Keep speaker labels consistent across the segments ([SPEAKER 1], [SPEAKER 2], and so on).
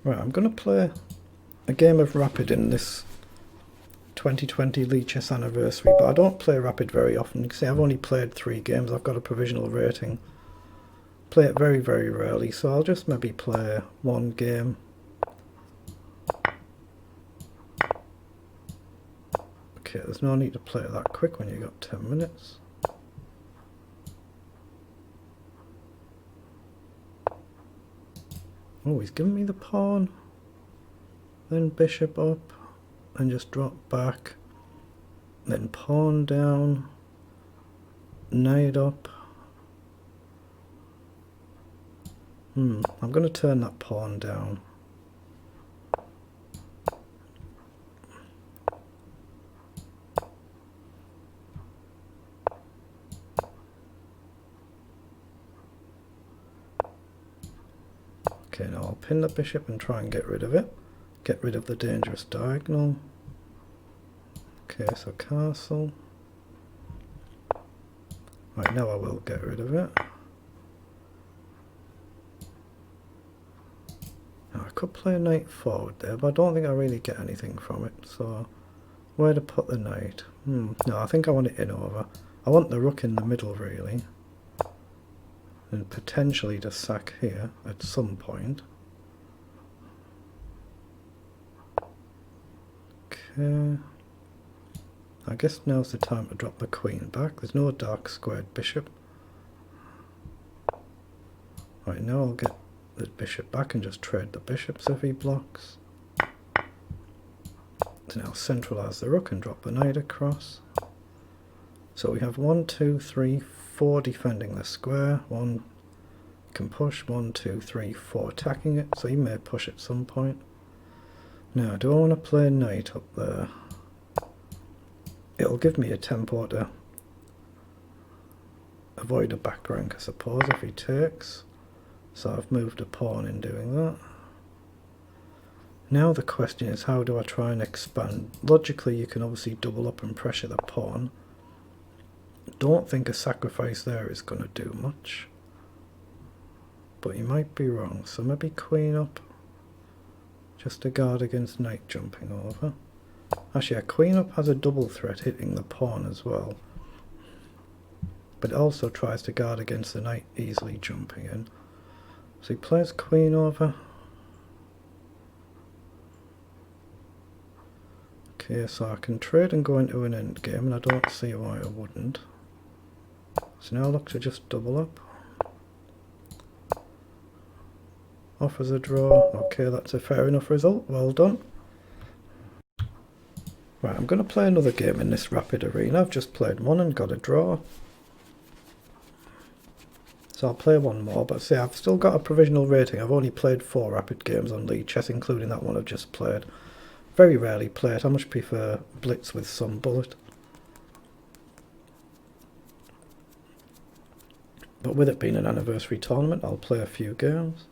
[SPEAKER 1] Right, I'm going to play a game of Rapid in this 2020 Lichess Anniversary, but I don't play Rapid very often. You can see I've only played 3 games, I've got a provisional rating. Play it very, very rarely, so I'll just maybe play 1 game. Okay, there's no need to play it that quick when you've got 10 minutes. Oh, he's given me the pawn. Then bishop up, and just drop back. Then pawn down, knight up. I'm going to turn that pawn down. Okay, now I'll pin the bishop and try and get rid of it. Get rid of the dangerous diagonal. Okay, so castle. Right, now I will get rid of it. Now I could play a knight forward there, but I don't think I really get anything from it. So, where to put the knight? No, I think I want it in over. I want the rook in the middle, really. And potentially to sack here at some point. Okay. I guess now's the time to drop the queen back. There's no dark squared bishop. Right, now I'll get the bishop back and just trade the bishops if he blocks. So now centralise the rook and drop the knight across. So we have 1, 2, 3, 4 defending the square. 1 can push, 1, 2, 3, 4 attacking it. So he may push at some point. Now, do I want to play knight up there? It'll give me a tempo to avoid a back rank, I suppose, if he takes. So I've moved a pawn in doing that. Now the question is, how do I try and expand? Logically, you can obviously double up and pressure the pawn. Don't think a sacrifice there is going to do much. But you might be wrong. So maybe queen up, just to guard against knight jumping over. Actually, a queen up has a double threat hitting the pawn as well. But it also tries to guard against the knight easily jumping in. So he plays queen over. Okay, so I can trade and go into an endgame, and I don't see why I wouldn't. So now I look to just double up. Offers a draw. Okay, that's a fair enough result. Well done. Right, I'm going to play another game in this Rapid arena. I've just played one and got a draw. So I'll play one more, but see, I've still got a provisional rating. I've only played 4 Rapid games on Lichess, including that one I've just played. Very rarely play it. I much prefer Blitz with some bullet. But with it being an anniversary tournament, I'll play a few games.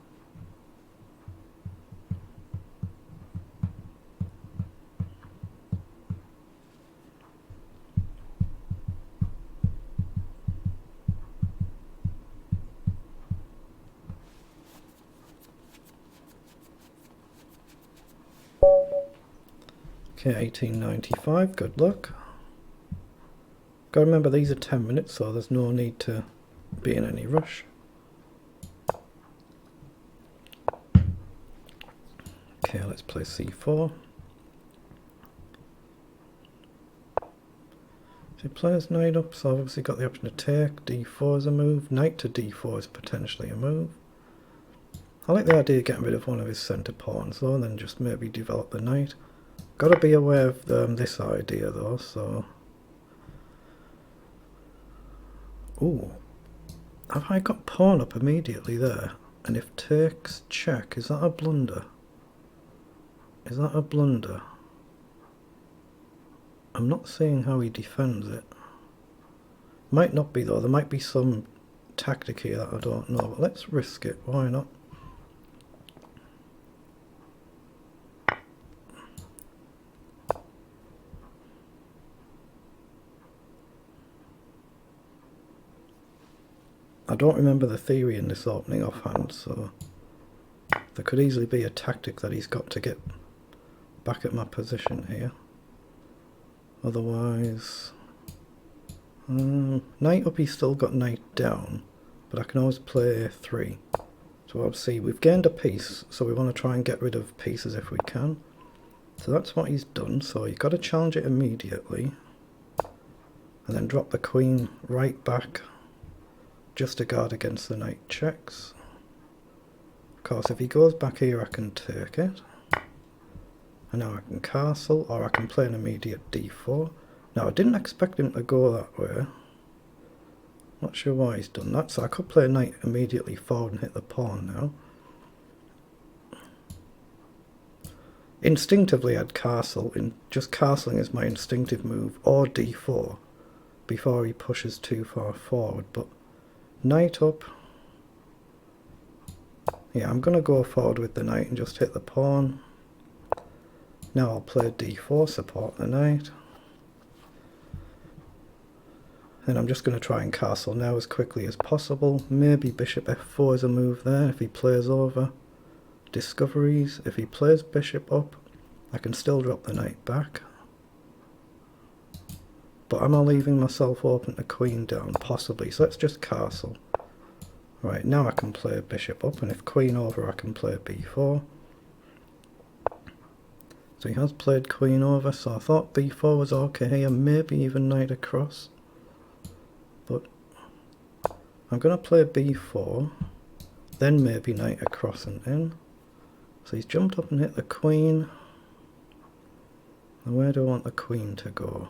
[SPEAKER 1] Okay, 1895, good luck. Gotta remember these are 10 minutes, so there's no need to be in any rush. Okay, let's play c4. So he plays knight up, so I've obviously got the option to take. d4 is a move. Knight to d4 is potentially a move. I like the idea of getting rid of one of his centre pawns though, and then just maybe develop the knight. Got to be aware of this idea though, so... Ooh. Have I got pawn up immediately there? And if takes check, is that a blunder? Is that a blunder? I'm not seeing how he defends it. Might not be though, there might be some tactic here that I don't know, but let's risk it, why not? I don't remember the theory in this opening offhand, so There could easily be a tactic that he's got to get back at my position here. Otherwise, knight up, he's still got knight down, but I can always play a3. So obviously we've gained a piece, so we want to try and get rid of pieces if we can. So that's what he's done, so you've got to challenge it immediately. And then drop the queen right back, just to guard against the knight checks. Of course, if he goes back here, I can take it. And now I can castle, or I can play an immediate d4. Now, I didn't expect him to go that way. Not sure why he's done that, so I could play knight immediately forward and hit the pawn now. Instinctively I'd castle, just castling is my instinctive move, or d4, before he pushes too far forward, but knight up. Yeah, I'm going to go forward with the knight and just hit the pawn. Now I'll play d4, support the knight. And I'm just going to try and castle now as quickly as possible. Maybe bishop f4 is a move there if he plays over. Discoveries. If he plays bishop up, I can still drop the knight back. But am I leaving myself open to queen down? Possibly. So let's just castle. Right, now I can play bishop up, and if queen over, I can play b4. So he has played queen over, so I thought b4 was okay here, maybe even knight across. But I'm going to play b4, then maybe knight across and in. So he's jumped up and hit the queen. And where do I want the queen to go?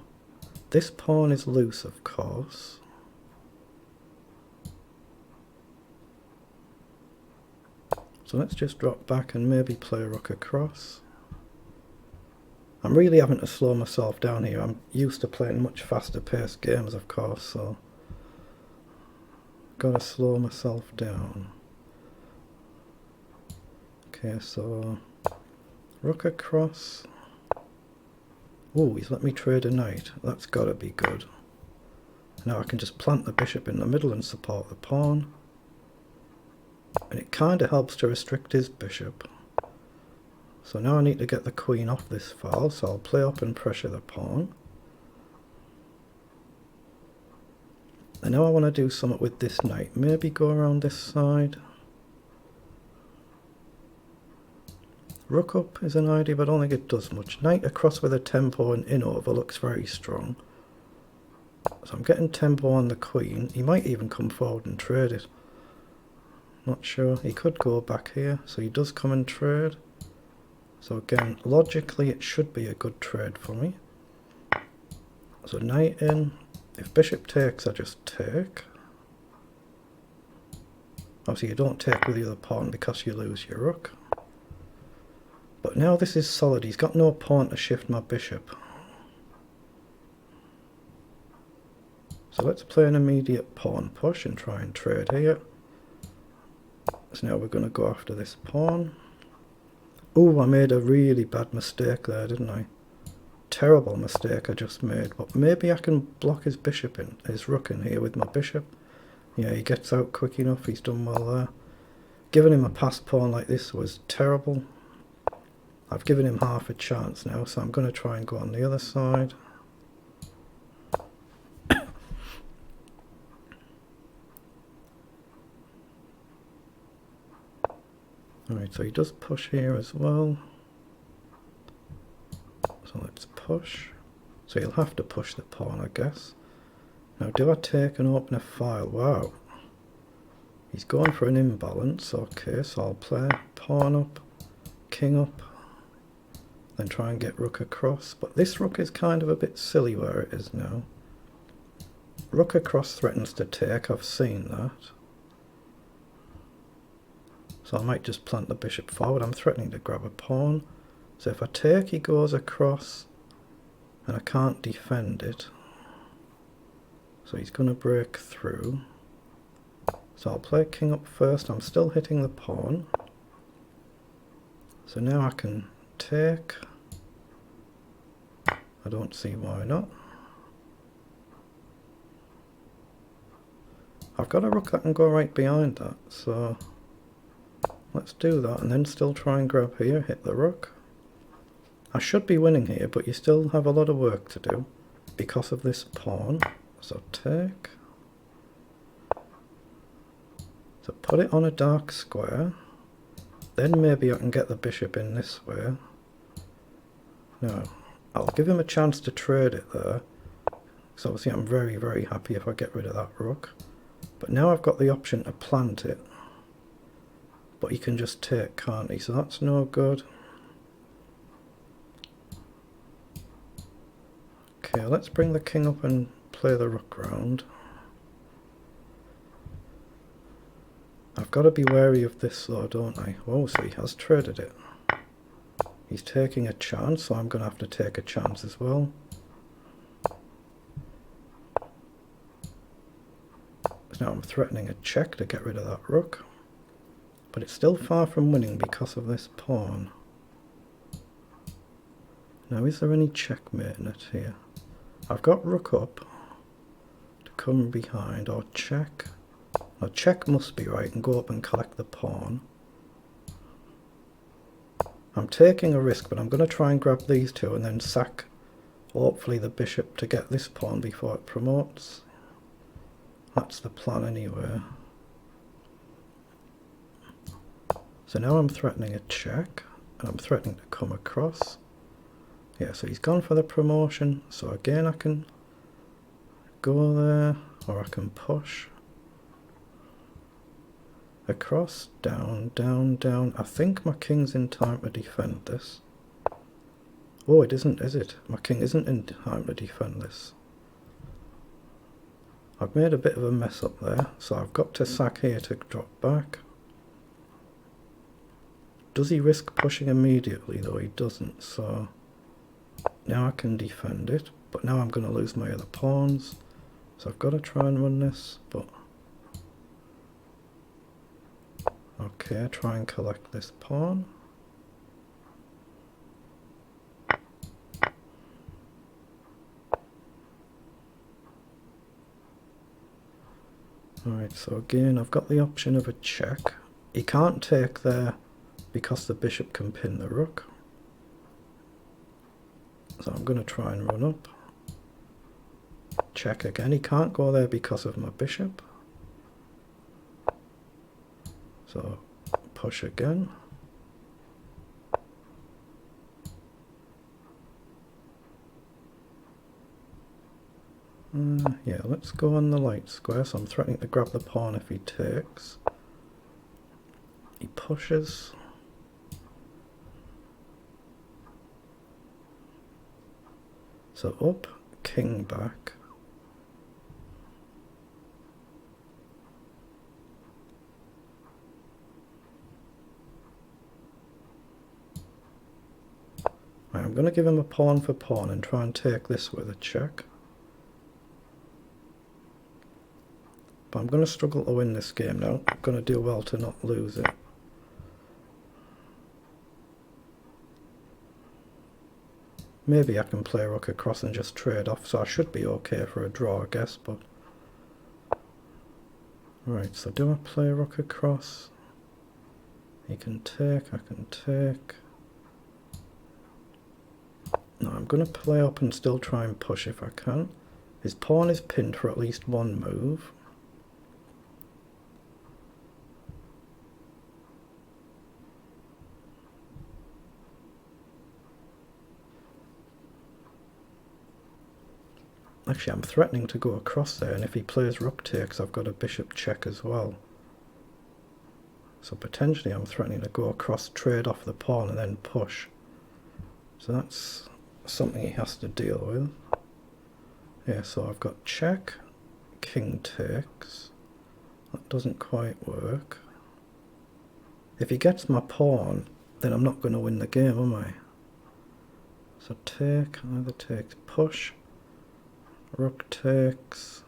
[SPEAKER 1] This pawn is loose, of course. So let's just drop back and maybe play rook across. I'm really having to slow myself down here. I'm used to playing much faster paced games, of course, so gotta slow myself down. Okay, so rook across. Oh, he's let me trade a knight. That's gotta be good. Now I can just plant the bishop in the middle and support the pawn. And it kind of helps to restrict his bishop. So now I need to get the queen off this file, so I'll play up and pressure the pawn. And now I want to do something with this knight. Maybe go around this side. Rook up is an idea, but I don't think it does much. Knight across with a tempo and in over looks very strong. So I'm getting tempo on the queen. He might even come forward and trade it. Not sure. He could go back here, so he does come and trade. So again, logically it should be a good trade for me. So knight in. If bishop takes, I just take. Obviously you don't take with the other pawn because you lose your rook. But now this is solid. He's got no pawn to shift my bishop. So let's play an immediate pawn push and try and trade here. So now we're going to go after this pawn. Oh, I made a really bad mistake there, didn't I? Terrible mistake I just made. But maybe I can block his bishop in, his rook in here with my bishop. Yeah, he gets out quick enough. He's done well there. Giving him a passed pawn like this was terrible. I've given him half a chance now, so I'm going to try and go on the other side. Alright, so he does push here as well. So let's push. So he'll have to push the pawn, I guess. Now, do I take and open a file? Wow. He's going for an imbalance. Okay, so I'll play pawn up, king up, then try and get rook across. But this rook is kind of a bit silly where it is now. Rook across threatens to take, I've seen that. So I might just plant the bishop forward. I'm threatening to grab a pawn. So if I take, he goes across, and I can't defend it. So he's going to break through. So I'll play king up first. I'm still hitting the pawn. So now I can take. I don't see why not. I've got a rook that can go right behind that, so Let's do that and then still try and grab here, hit the rook. I should be winning here, but you still have a lot of work to do because of this pawn. So take. So put it on a dark square. Then maybe I can get the bishop in this way. No, I'll give him a chance to trade it there. So obviously I'm very, very happy if I get rid of that rook. But now I've got the option to plant it. But he can just take, can't he? So that's no good. Okay, let's bring the king up and play the rook round. I've got to be wary of this though, don't I? Oh, so he has traded it. He's taking a chance, so I'm going to have to take a chance as well. So now I'm threatening a check to get rid of that rook. But it's still far from winning because of this pawn. Now is there any checkmate in it here? I've got rook up to come behind, or check. Now check must be right and go up and collect the pawn. I'm taking a risk, but I'm going to try and grab these two and then sack hopefully the bishop to get this pawn before it promotes. That's the plan anyway. So now I'm threatening a check, and I'm threatening to come across. Yeah, so he's gone for the promotion, so again I can go there, or I can push. Across, down, down, down. I think my king's in time to defend this. Oh, it isn't, is it? My king isn't in time to defend this. I've made a bit of a mess up there, so I've got to sack here to drop back. Does he risk pushing immediately? Though he doesn't, so now I can defend it, but now I'm going to lose my other pawns, so I've got to try and run this, but okay, try and collect this pawn. Alright, so again I've got the option of a check. He can't take there because the bishop can pin the rook. So I'm going to try and run up. Check again. He can't go there because of my bishop. So push again. Yeah, let's go on the light square. So I'm threatening to grab the pawn if he takes. He pushes. So up, king back. Right, I'm going to give him a pawn for pawn and try and take this with a check. But I'm going to struggle to win this game now. I'm going to do well to not lose it. Maybe I can play rook across and just trade off, so I should be okay for a draw, I guess, but... Right, so do I play rook across? He can take, I can take... No, I'm going to play up and still try and push if I can. His pawn is pinned for at least one move. Actually, I'm threatening to go across there, and if he plays rook takes, I've got a bishop check as well. So potentially I'm threatening to go across, trade off the pawn, and then push. So that's something he has to deal with. Yeah, so I've got check, king takes. That doesn't quite work. If he gets my pawn, then I'm not going to win the game, am I? So take, either takes, push. Rook takes.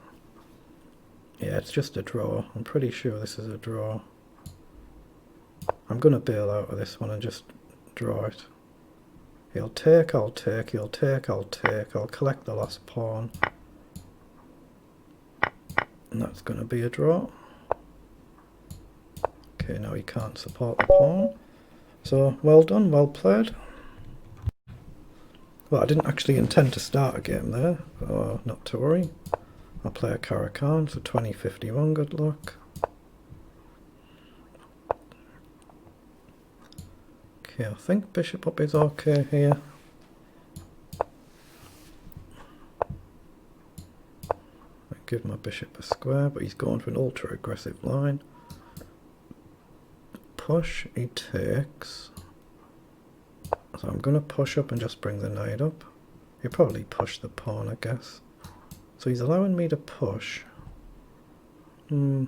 [SPEAKER 1] Yeah, it's just a draw. I'm pretty sure this is a draw. I'm going to bail out of this one and just draw it. He'll take, I'll take, he'll take, I'll take. I'll collect the last pawn. And that's going to be a draw. Okay, now he can't support the pawn. So, well done, well played. Well, I didn't actually intend to start a game there. Oh, not to worry. I'll play a Caro-Kann, so 2051, good luck. Okay, I think bishop up is okay here. I give my bishop a square, but he's going for an ultra aggressive line. Push, he takes. So I'm going to push up and just bring the knight up. He'll probably push the pawn, I guess. So he's allowing me to push. I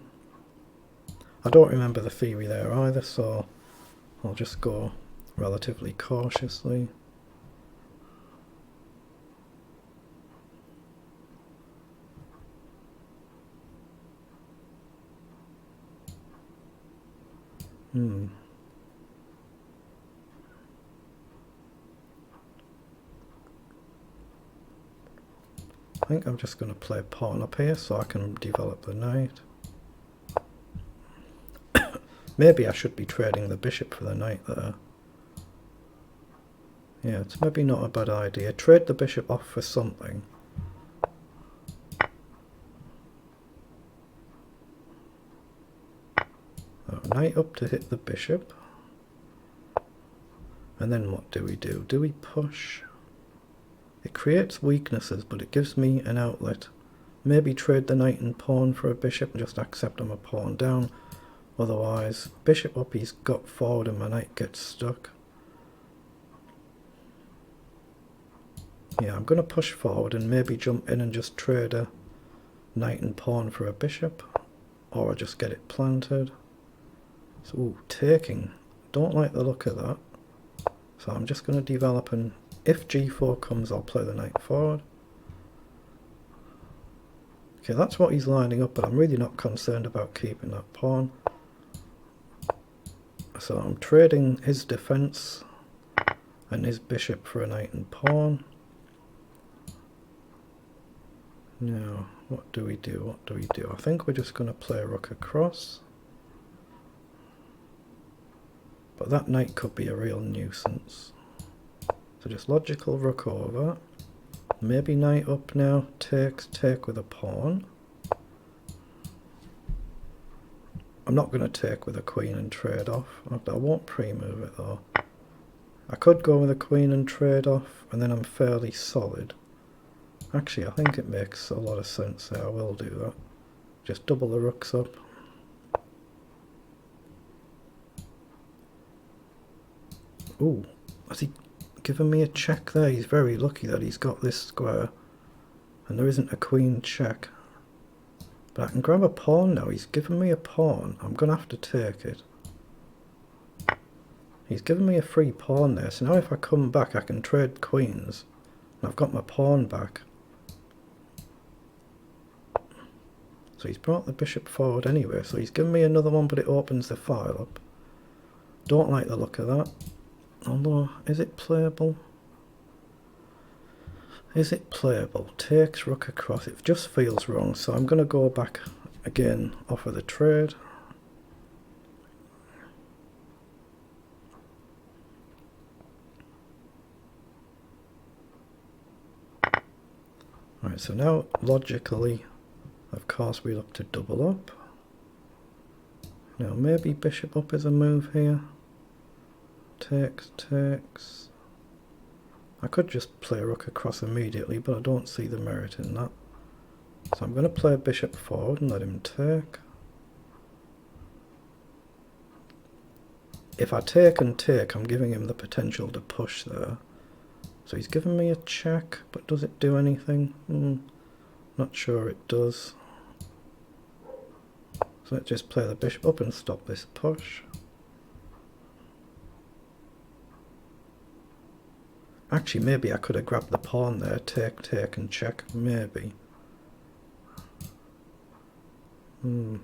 [SPEAKER 1] don't remember the theory there either, so I'll just go relatively cautiously. I think I'm just going to play pawn up here so I can develop the knight. Maybe I should be trading the bishop for the knight there. Yeah, it's maybe not a bad idea. Trade the bishop off for something. Knight up to hit the bishop. And then what do we do? Do we push? It creates weaknesses, but it gives me an outlet. Maybe trade the knight and pawn for a bishop and just accept I'm a pawn down. Otherwise, bishop up, he's got forward and my knight gets stuck. Yeah, I'm going to push forward and maybe jump in and just trade a knight and pawn for a bishop. Or I just get it planted. So, ooh, taking. Don't like the look of that. So I'm just going to develop, and if g4 comes, I'll play the knight forward. Okay, that's what he's lining up, but I'm really not concerned about keeping that pawn. So I'm trading his defense and his bishop for a knight and pawn. Now, what do we do? What do we do? I think we're just going to play rook across. But that knight could be a real nuisance. So just logical rook over. Maybe knight up now. Take with a pawn. I'm not going to take with a queen and trade off. I won't pre-move it though. I could go with a queen and trade off, and then I'm fairly solid. Actually, I think it makes a lot of sense there. I will do that. Just double the rooks up. Ooh, has he given me a check there? He's very lucky that he's got this square and there isn't a queen check. But I can grab a pawn now. He's given me a pawn. I'm going to have to take it. He's given me a free pawn there. So now if I come back, I can trade queens. And I've got my pawn back. So he's brought the bishop forward anyway. So he's given me another one, but it opens the file up. Don't like the look of that. Although, is it playable? Is it playable? Takes rook across. It just feels wrong, so I'm going to go back again, offer the trade. Right, so now logically, of course, we look to double up. Now maybe bishop up is a move here. Takes. I could just play rook across immediately, but I don't see the merit in that. So I'm going to play bishop forward and let him take. If I take and take, I'm giving him the potential to push there. So he's given me a check, but does it do anything? Not sure it does. So let's just play the bishop up and stop this push. Actually, maybe I could have grabbed the pawn there, take and check, maybe. I'm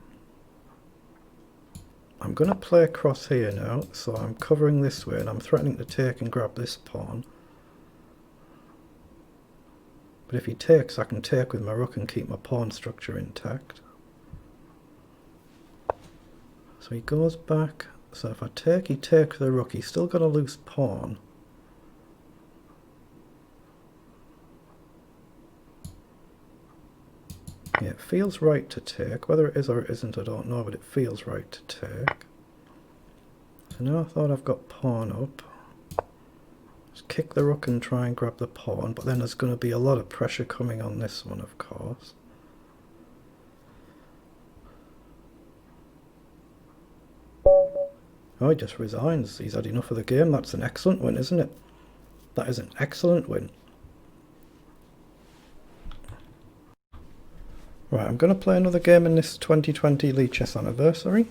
[SPEAKER 1] going to play across here now, so I'm covering this way and I'm threatening to take and grab this pawn. But if he takes, I can take with my rook and keep my pawn structure intact. So he goes back. So if I take, he takes the rook. He's still got a loose pawn. Yeah, it feels right to take. Whether it is or it isn't, I don't know, but it feels right to take. So now I thought I've got pawn up. Just kick the rook and try and grab the pawn, but then there's going to be a lot of pressure coming on this one, of course. Oh, he just resigns. He's had enough of the game. That's an excellent win, isn't it? That is an excellent win. Right, I'm going to play another game in this 2020 Lichess Anniversary.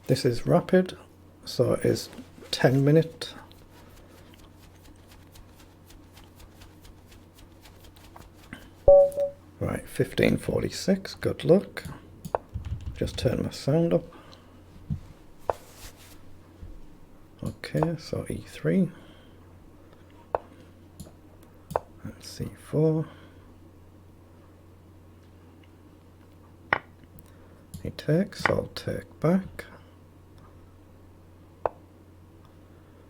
[SPEAKER 1] This is rapid, so it is 10-minute. Right, 15:46, good luck. Just turn my sound up. Okay, so e3. And c4. He takes, I'll take back.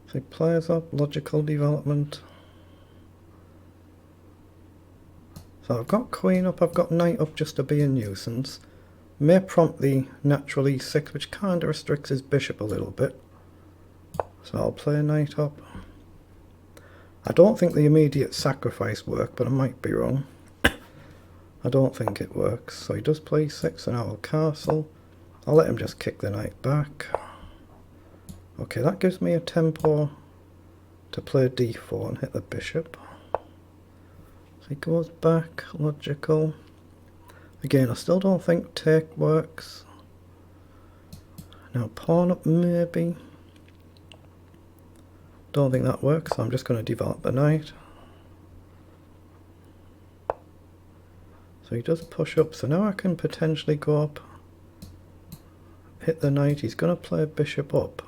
[SPEAKER 1] So he plays up, logical development. So I've got queen up, I've got knight up just to be a nuisance. May prompt the natural e6, which kind of restricts his bishop a little bit. So I'll play knight up. I don't think the immediate sacrifice worked, but I might be wrong. I don't think it works. So he does play e6 and I'll castle. I'll let him just kick the knight back. Okay, that gives me a tempo to play d4 and hit the bishop. So he goes back, logical. Again, I still don't think take works. Now pawn up maybe. Don't think that works, so I'm just going to develop the knight. So he does push up, so now I can potentially go up, hit the knight. He's going to play bishop up.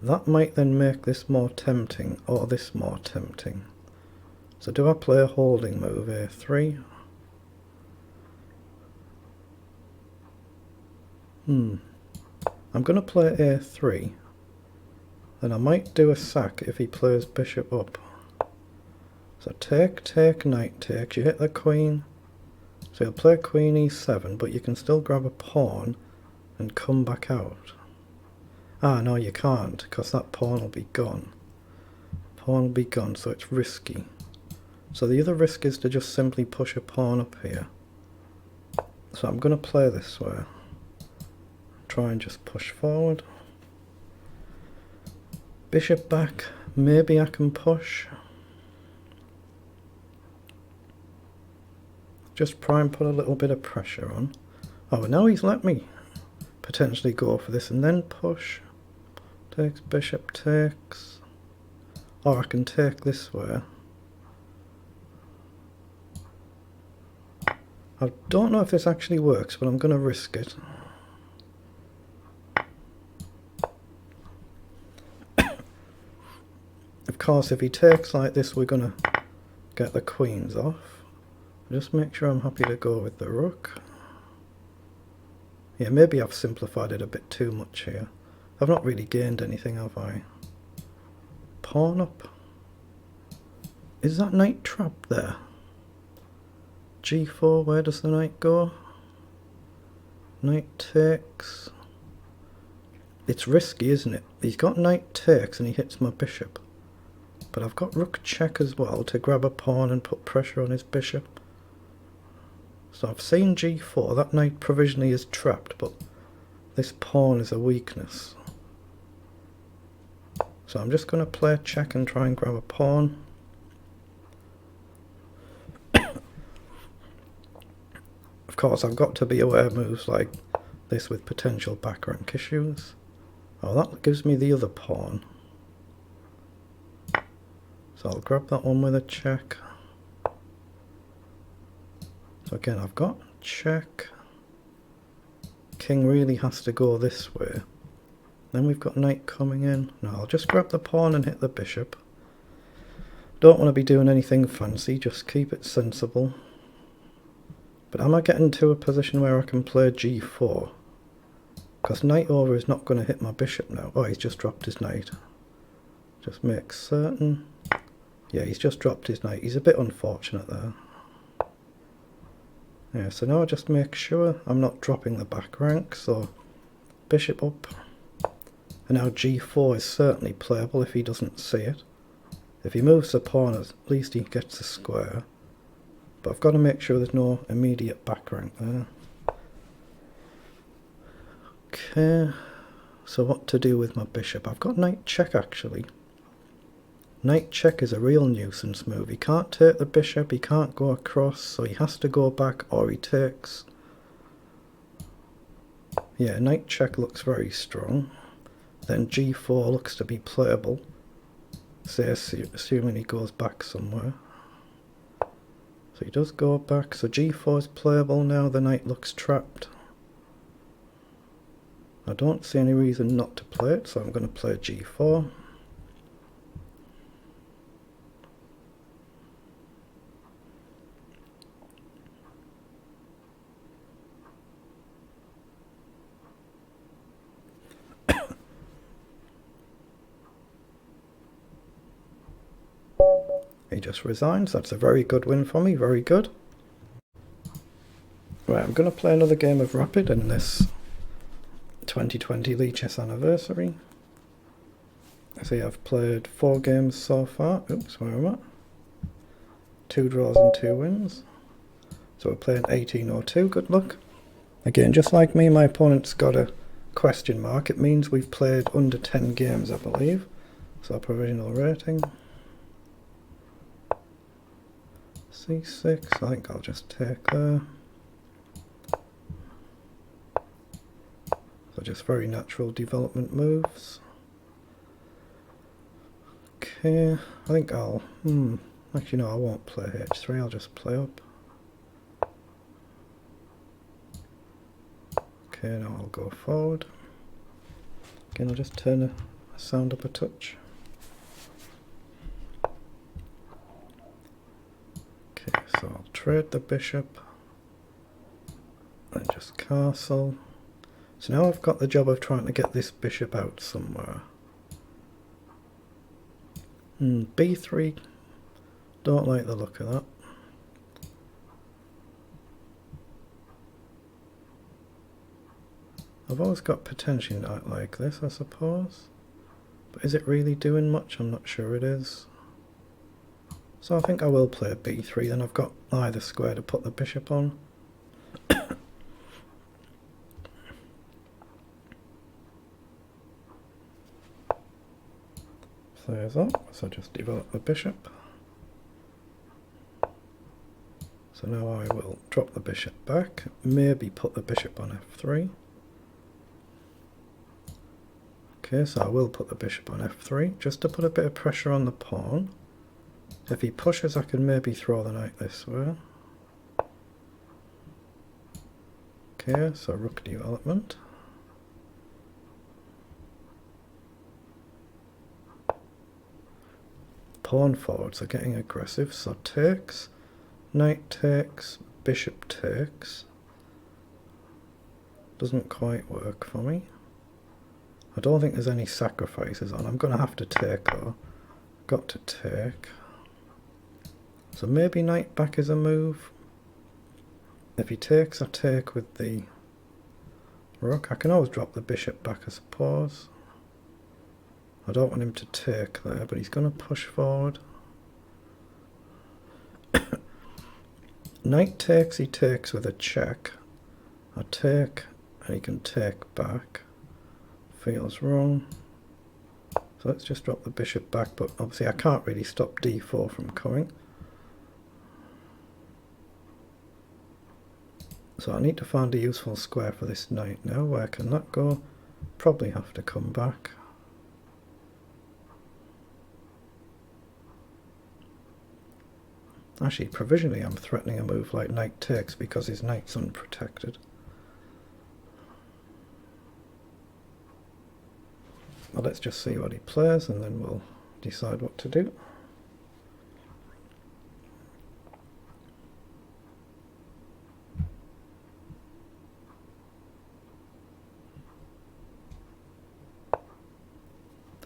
[SPEAKER 1] That might then make this more tempting, or this more tempting. So do I play a holding move, a3? I'm going to play a3. Then I might do a sack if he plays bishop up. So take, take, knight takes. You hit the queen. So he'll play queen e7, but you can still grab a pawn and come back out. Ah, no, you can't, because that pawn will be gone. Pawn will be gone, so it's risky. So the other risk is to just simply push a pawn up here. So I'm going to play this way. Try and just push forward. Bishop back, maybe I can push. Just try and put a little bit of pressure on. Oh, now he's let me potentially go for this and then push. Takes, bishop takes. Or I can take this way. I don't know if this actually works, but I'm going to risk it. Of course, if he takes like this, we're going to get the queens off. Just make sure I'm happy to go with the rook. Yeah, maybe I've simplified it a bit too much here. I've not really gained anything, have I? Pawn up. Is that knight trapped there? G4, where does the knight go? Knight takes. It's risky, isn't it? He's got knight takes and he hits my bishop. But I've got rook check as well to grab a pawn and put pressure on his bishop. So I've seen G4, that knight provisionally is trapped, but this pawn is a weakness. So I'm just going to play check and try and grab a pawn. Of course, I've got to be aware of moves like this with potential back rank issues. Oh, that gives me the other pawn. So I'll grab that one with a check. So again, I've got check. King really has to go this way. Then we've got knight coming in. No, I'll just grab the pawn and hit the bishop. Don't want to be doing anything fancy, just keep it sensible. But am I getting to a position where I can play G4? Because knight over is not going to hit my bishop now. Oh, he's just dropped his knight. Just make certain. Yeah, he's just dropped his knight. He's a bit unfortunate there. Yeah, so now I just make sure I'm not dropping the back rank. So bishop up. And now g4 is certainly playable if he doesn't see it. If he moves the pawn, at least he gets a square. But I've got to make sure there's no immediate back rank there. Okay, so what to do with my bishop? I've got knight check actually. Knight check is a real nuisance move. He can't take the bishop, he can't go across, so he has to go back or he takes. Yeah, knight check looks very strong. Then g4 looks to be playable. Say, assuming he goes back somewhere. So he does go back, so g4 is playable now, the knight looks trapped. I don't see any reason not to play it, so I'm going to play g4. He just resigns. That's a very good win for me, very good. Right, I'm going to play another game of Rapid in this 2020 Lichess Anniversary. See, I've played 4 games so far. Oops, where am I? 2 draws and 2 wins. So we're playing 1802, good luck. Again, just like me, my opponent's got a question mark. It means we've played under 10 games, I believe. So provisional rating. C6, I think I'll just take there. So just very natural development moves. Okay, I think I'll, actually no, I won't play H3, I'll just play up. Okay, now I'll go forward. Again, I'll just turn the sound up a touch. Okay, so I'll trade the bishop. And just castle. So now I've got the job of trying to get this bishop out somewhere. B3, don't like the look of that. I've always got potential like this, I suppose. But is it really doing much? I'm not sure it is. So I think I will play B3, then I've got either square to put the bishop on. So there's that, so just develop the bishop. So now I will drop the bishop back, maybe put the bishop on F3. Okay, so I will put the bishop on F3, just to put a bit of pressure on the pawn. If he pushes, I can maybe throw the knight this way. Okay, so rook development. Pawn forwards are getting aggressive, so takes, knight takes, bishop takes. Doesn't quite work for me. I don't think there's any sacrifices on. I'm going to have to take though. Got to take. So maybe knight back is a move. If he takes, I take with the rook. I can always drop the bishop back, I suppose. I don't want him to take there, but he's going to push forward. Knight takes, he takes with a check. I take, and he can take back. Feels wrong. So let's just drop the bishop back, but obviously I can't really stop d4 from coming. So I need to find a useful square for this knight now. Where can that go? Probably have to come back. Actually, provisionally I'm threatening a move like knight takes because his knight's unprotected. Well, let's just see what he plays and then we'll decide what to do.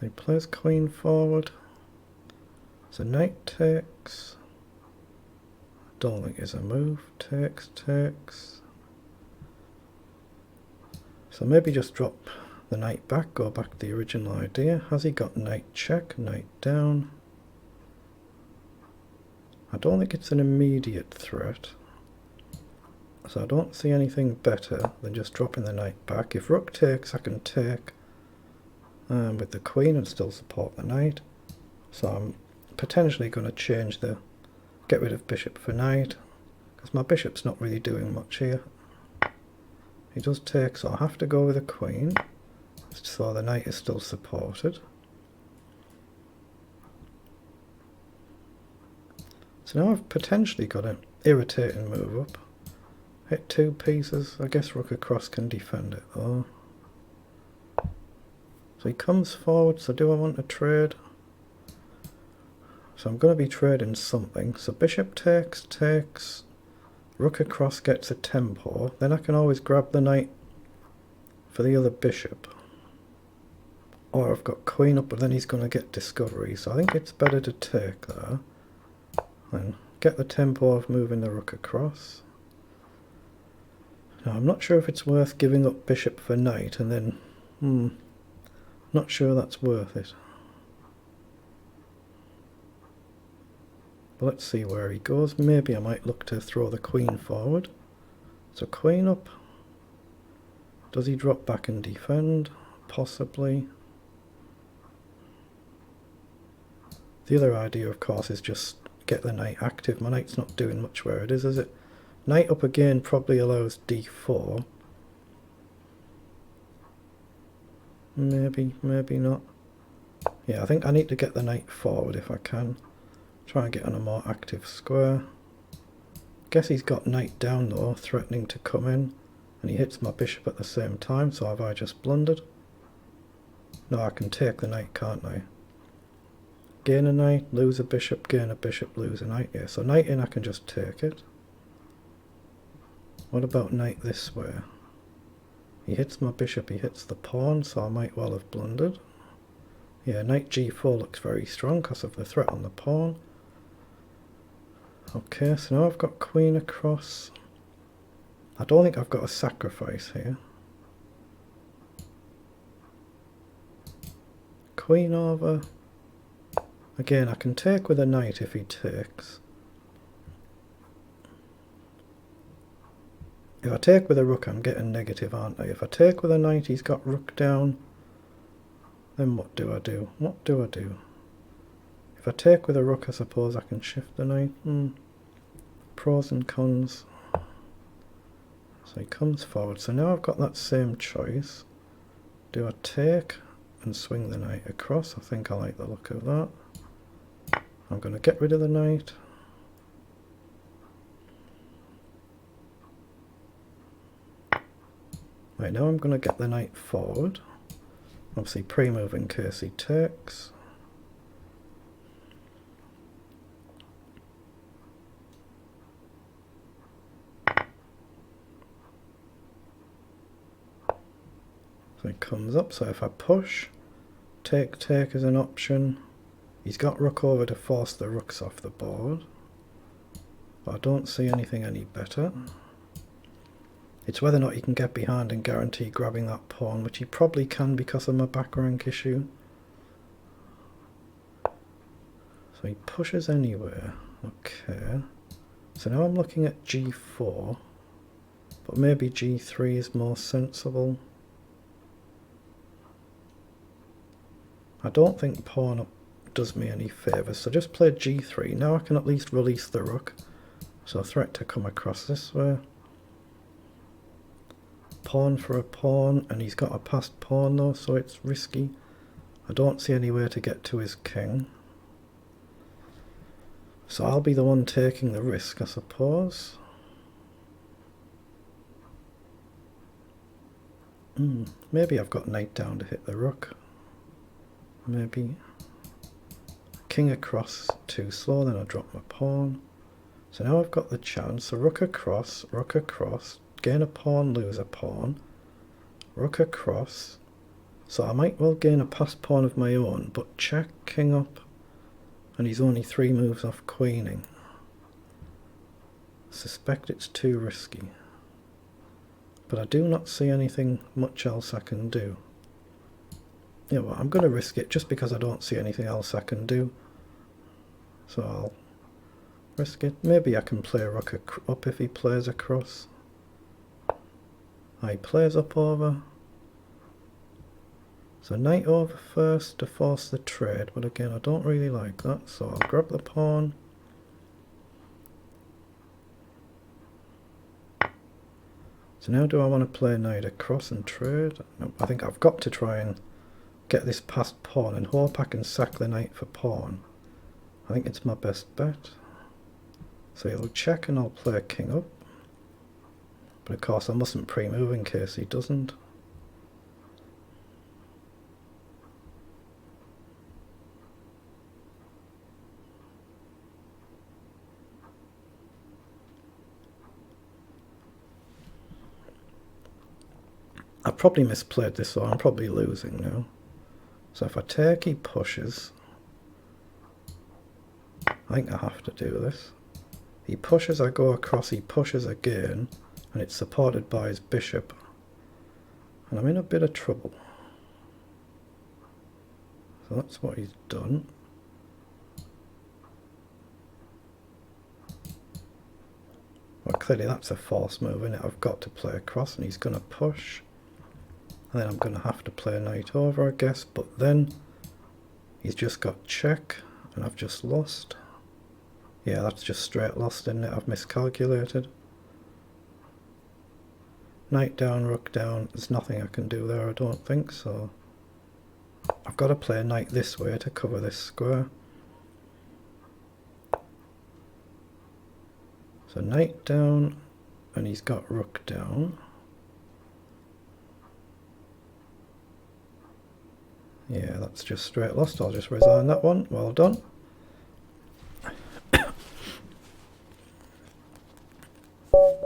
[SPEAKER 1] He plays queen forward. So knight takes. Don't think it's a move. Takes, takes. So maybe just drop the knight back, go back to the original idea. Has he got knight check, knight down? I don't think it's an immediate threat. So I don't see anything better than just dropping the knight back. If rook takes, I can take with the queen and still support the knight. So I'm potentially going to change the get rid of bishop for knight, because my bishop's not really doing much here. He does take, so I have to go with a queen, so the knight is still supported. So now I've potentially got an irritating move up. Hit two pieces. I guess rook across can defend it though. So he comes forward, so do I want to trade? So I'm going to be trading something. So bishop takes, takes. Rook across gets a tempo. Then I can always grab the knight for the other bishop. Or I've got queen up, but then he's going to get discovery. So I think it's better to take there. And get the tempo of moving the rook across. Now I'm not sure if it's worth giving up bishop for knight and then... not sure that's worth it. But let's see where he goes. Maybe I might look to throw the queen forward. So queen up. Does he drop back and defend? Possibly. The other idea, of course, is just get the knight active. My knight's not doing much where it is it? Knight up again probably allows d4. Maybe, maybe not. Yeah, I think I need to get the knight forward if I can. Try and get on a more active square. Guess he's got knight down though, threatening to come in. And he hits my bishop at the same time, so have I just blundered? No, I can take the knight, can't I? Gain a knight, lose a bishop, gain a bishop, lose a knight. Yeah, so knight in, I can just take it. What about knight this way? He hits my bishop, he hits the pawn, so I might well have blundered. Yeah, knight g4 looks very strong because of the threat on the pawn. Okay, so now I've got queen across. I don't think I've got a sacrifice here. Queen over. Again, I can take with a knight if he takes. If I take with a rook, I'm getting negative, aren't I? If I take with a knight, he's got rook down. Then what do I do? What do I do? If I take with a rook, I suppose I can shift the knight. Pros and cons. So he comes forward. So now I've got that same choice. Do I take and swing the knight across? I think I like the look of that. I'm going to get rid of the knight. Right, now I'm going to get the knight forward. Obviously pre-move in case he takes. So he comes up, so if I push, take is an option. He's got rook over to force the rooks off the board. But I don't see anything any better. It's whether or not he can get behind and guarantee grabbing that pawn, which he probably can because of my back rank issue. So he pushes anywhere. Okay. So now I'm looking at g4. But maybe g3 is more sensible. I don't think pawn up does me any favours, so just play g3. Now I can at least release the rook. So threat to come across this way. Pawn for a pawn, and he's got a passed pawn though, so it's risky. I don't see any way to get to his king. So I'll be the one taking the risk, I suppose. Maybe I've got knight down to hit the rook. Maybe. King across, too slow, then I drop my pawn. So now I've got the chance. So rook across, gain a pawn, lose a pawn. Rook across. So I might well gain a passed pawn of my own, but check, king up, and he's only 3 moves off queening. Suspect it's too risky. But I do not see anything much else I can do. Yeah, well, I'm going to risk it just because I don't see anything else I can do. So I'll risk it. Maybe I can play rook up if he plays across. He plays up over. So knight over first to force the trade, but again I don't really like that, so I'll grab the pawn. So now do I want to play knight across and trade? No, I think I've got to try and get this past pawn and hope I can sack the knight for pawn. I think it's my best bet. So he'll check and I'll play king up. But of course I mustn't pre-move in case he doesn't. I probably misplayed this, so I'm probably losing now. So if I take, he pushes. I think I have to do this. He pushes, I go across, he pushes again, and it's supported by his bishop. And I'm in a bit of trouble. So that's what he's done. Well, clearly that's a false move, isn't it? I've got to play across, and he's going to push. And then I'm going to have to play knight over, I guess, but then he's just got check, and I've just lost. Yeah, that's just straight lost, isn't it? I've miscalculated. Knight down, rook down, there's nothing I can do there, I don't think, so I've got to play knight this way to cover this square. So knight down, and he's got rook down. Yeah, that's just straight lost. I'll just resign that one. Well done.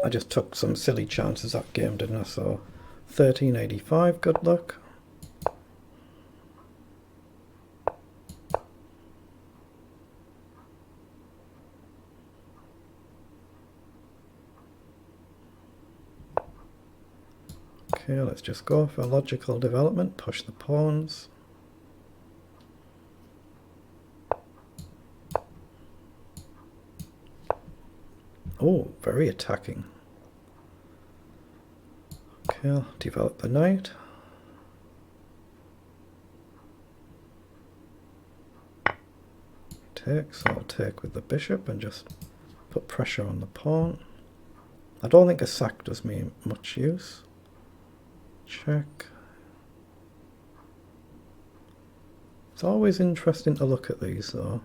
[SPEAKER 1] I just took some silly chances that game, didn't I? So 1385, good luck. Okay, let's just go for logical development, push the pawns. Oh, very attacking. Okay, I'll develop the knight. Take, so I'll take with the bishop and just put pressure on the pawn. I don't think a sack does me much use. Check. It's always interesting to look at these though.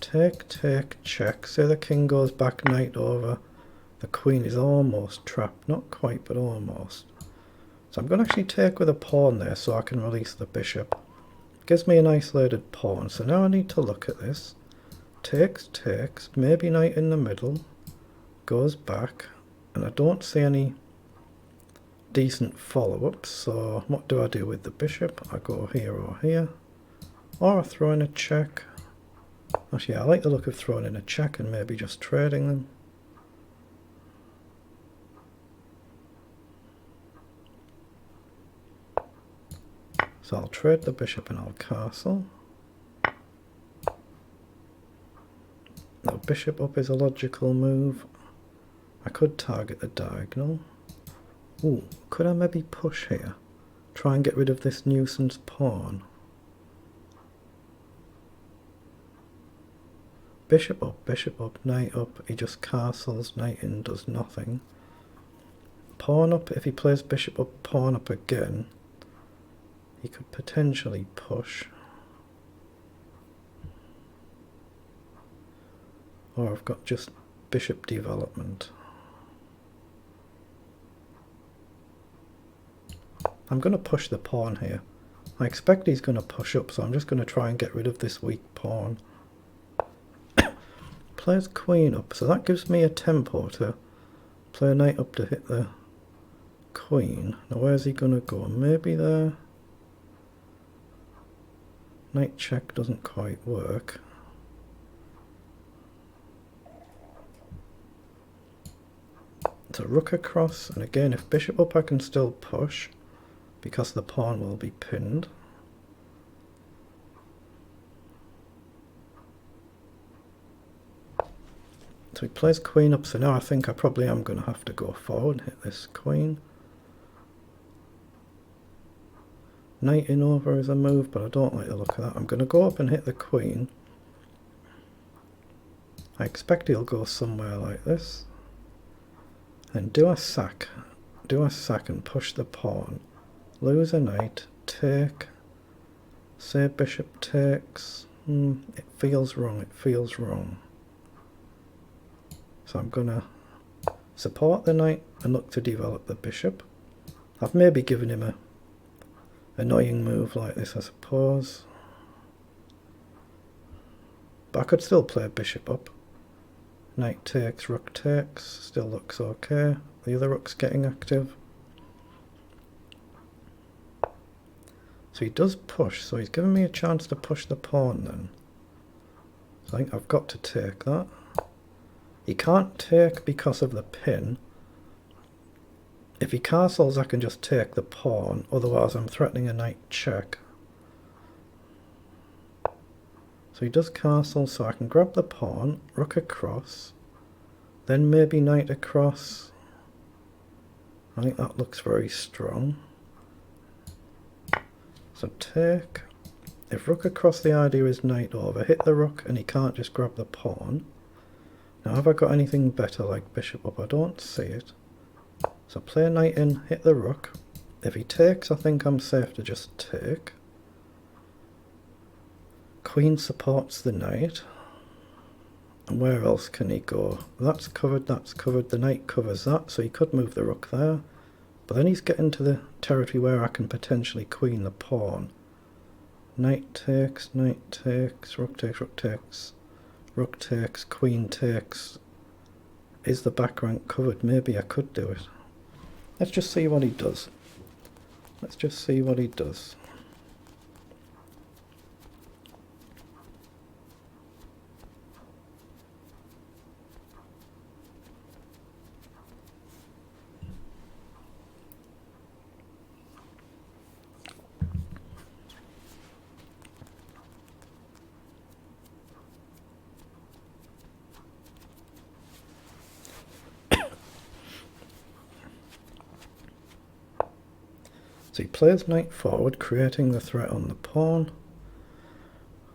[SPEAKER 1] Take, take, check. Say the king goes back, knight over. The queen is almost trapped. Not quite, but almost. So I'm going to actually take with a pawn there so I can release the bishop. Gives me an isolated pawn. So now I need to look at this. Takes, takes. Maybe knight in the middle. Goes back. And I don't see any decent follow-ups. So what do I do with the bishop? I go here or here. Or I throw in a check. Actually, I like the look of throwing in a check and maybe just trading them. So I'll trade the bishop and I'll castle. Now bishop up is a logical move. I could target the diagonal. Ooh, could I maybe push here? Try and get rid of this nuisance pawn. Bishop up, knight up, he just castles, knight in, does nothing. Pawn up, if he plays bishop up, pawn up again, he could potentially push. Or I've got just bishop development. I'm going to push the pawn here. I expect he's going to push up, so I'm just going to try and get rid of this weak pawn. Plays queen up, so that gives me a tempo to play knight up to hit the queen. Now where's he going to go? Maybe there? Knight check doesn't quite work. So rook across, and again if bishop up I can still push because the pawn will be pinned. So he plays queen up, so now I think I probably am going to have to go forward and hit this queen. Knight in over is a move, but I don't like the look of that. I'm going to go up and hit the queen. I expect he'll go somewhere like this. And do a sack and push the pawn. Lose a knight, take, say bishop takes. It feels wrong, it feels wrong. So I'm going to support the knight and look to develop the bishop. I've maybe given him a annoying move like this, I suppose. But I could still play bishop up. Knight takes, rook takes, still looks okay. The other rook's getting active. So he does push, so he's giving me a chance to push the pawn then. So I think I've got to take that. He can't take because of the pin. If he castles I can just take the pawn, otherwise I'm threatening a knight check. So he does castle, so I can grab the pawn, rook across, then maybe knight across. I think that looks very strong. So take. If rook across, the idea is knight over. Hit the rook and he can't just grab the pawn. Now have I got anything better like bishop up? I don't see it. So play knight in, hit the rook. If he takes I think I'm safe to just take. Queen supports the knight. And where else can he go? That's covered, the knight covers that, so he could move the rook there. But then he's getting to the territory where I can potentially queen the pawn. Knight takes, rook takes, rook takes, rook takes, queen takes. Is the back rank covered? Maybe I could do it. Let's just see what he does. Let's just see what he does. So he plays knight forward, creating the threat on the pawn.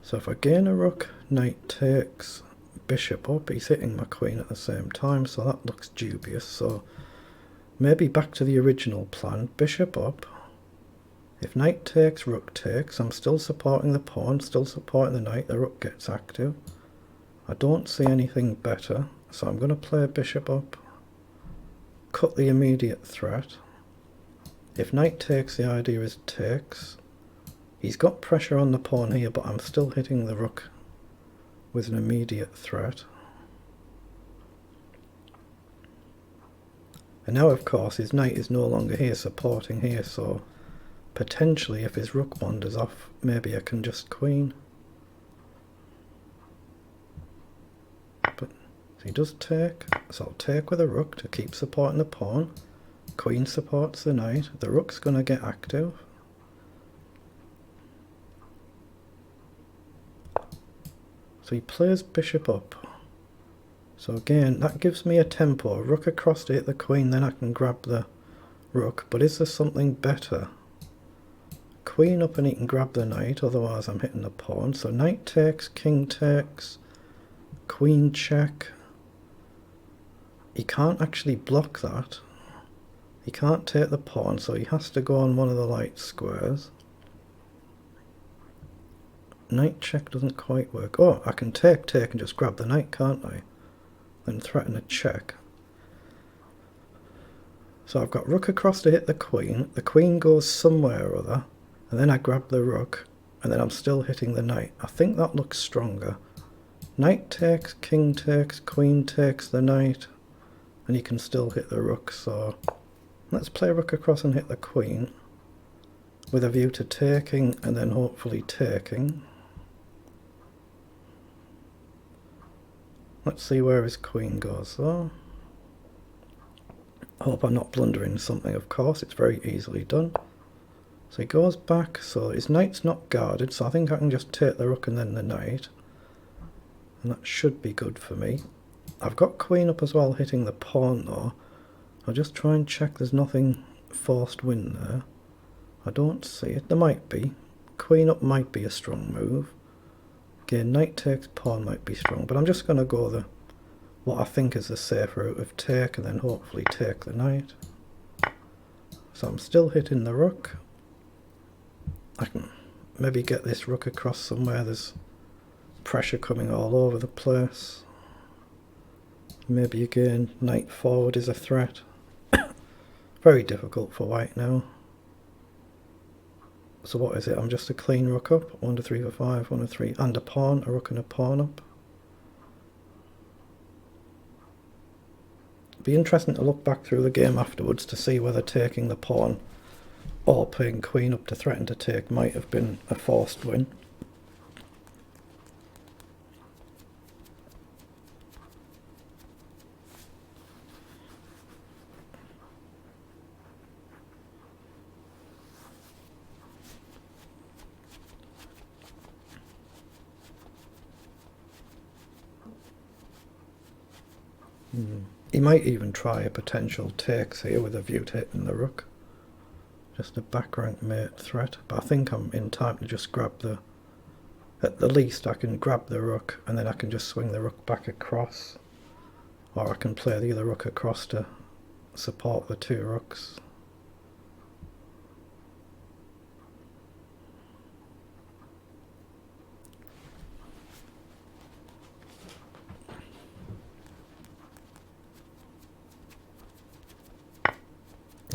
[SPEAKER 1] So if I gain a rook, knight takes, bishop up, he's hitting my queen at the same time, so that looks dubious. So maybe back to the original plan, bishop up. If knight takes, rook takes, I'm still supporting the pawn, still supporting the knight, the rook gets active. I don't see anything better, so I'm going to play bishop up, cut the immediate threat. If knight takes, the idea is takes. He's got pressure on the pawn here, but I'm still hitting the rook with an immediate threat. And now, of course, his knight is no longer here supporting here, so potentially if his rook wanders off, maybe I can just queen. But he does take, so I'll take with a rook to keep supporting the pawn. Queen supports the knight, the rook's going to get active. So he plays bishop up. So again, that gives me a tempo. Rook across to hit the queen, then I can grab the rook. But is there something better? Queen up and he can grab the knight, otherwise I'm hitting the pawn. So knight takes, king takes, queen check. He can't actually block that. He can't take the pawn, so he has to go on one of the light squares. Knight check doesn't quite work. Oh, I can take and just grab the knight, can't I? Then threaten a check. So I've got rook across to hit the queen goes somewhere or other, and then I grab the rook, and then I'm still hitting the knight. I think that looks stronger. Knight takes, king takes, queen takes the knight, and you can still hit the rook, so let's play rook across and hit the queen. with a view to taking and then hopefully taking. Let's see where his queen goes though. I hope I'm not blundering something, of course, it's very easily done. So he goes back, so his knight's not guarded, so I think I can just take the rook and then the knight. And that should be good for me. I've got queen up as well, hitting the pawn though. I'll just try and check there's nothing forced win there. I don't see it. There might be. Queen up might be a strong move. Again, knight takes pawn might be strong, but I'm just going to go the what I think is the safe route of take and then hopefully take the knight. So I'm still hitting the rook. I can maybe get this rook across somewhere. There's pressure coming all over the place. Maybe again, knight forward is a threat. Very difficult for white now. So what is it? I'm just a clean rook up. 1 2 3 4 5, 1 2 3, and a pawn, a rook and a pawn up. It'd be interesting to look back through the game afterwards to see whether taking the pawn or playing queen up to threaten to take might have been a forced win. He might even try a potential takes here with a view to hitting the rook. Just a back rank mate threat, but I think I'm in time to just grab the... At the least I can grab the rook and then I can just swing the rook back across. Or I can play the other rook across to support the two rooks.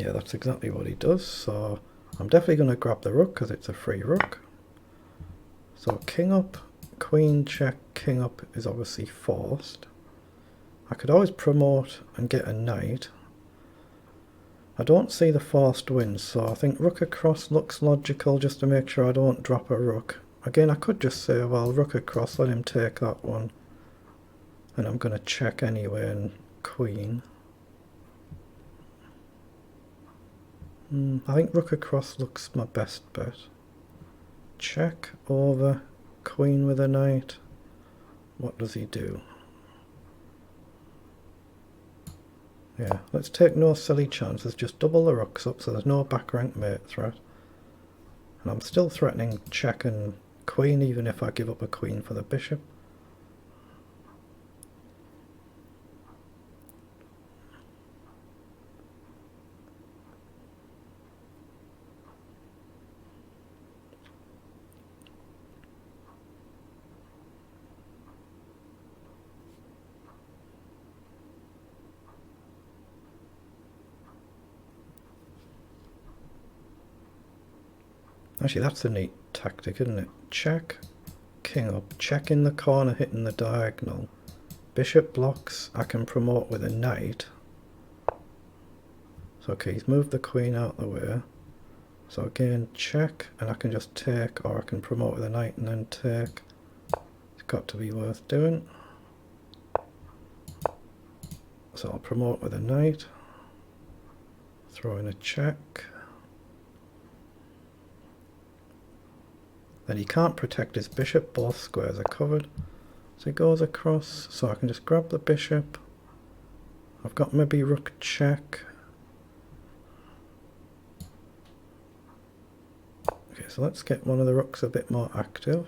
[SPEAKER 1] Yeah, that's exactly what he does, so I'm definitely going to grab the rook because it's a free rook. So king up, queen check, king up is obviously forced. I could always promote and get a knight. I don't see the forced win, so I think rook across looks logical just to make sure I don't drop a rook. Again, I could just say, well, rook across, let him take that one. And I'm going to check anyway and queen. I think rook across looks my best bet. Check over, queen with a knight. What does he do? Yeah, let's take no silly chances, just double the rooks up so there's no back rank mate threat. And I'm still threatening check and queen even if I give up a queen for the bishop. Actually, that's a neat tactic, isn't it? Check, king up, check in the corner, hitting the diagonal. Bishop blocks, I can promote with a knight. So okay, he's moved the queen out the way. So again, check, and I can just take, or I can promote with a knight and then take. It's got to be worth doing. So I'll promote with a knight. Throw in a check. Then he can't protect his bishop, both squares are covered. So he goes across, so I can just grab the bishop. I've got maybe rook check. Okay, so let's get one of the rooks a bit more active.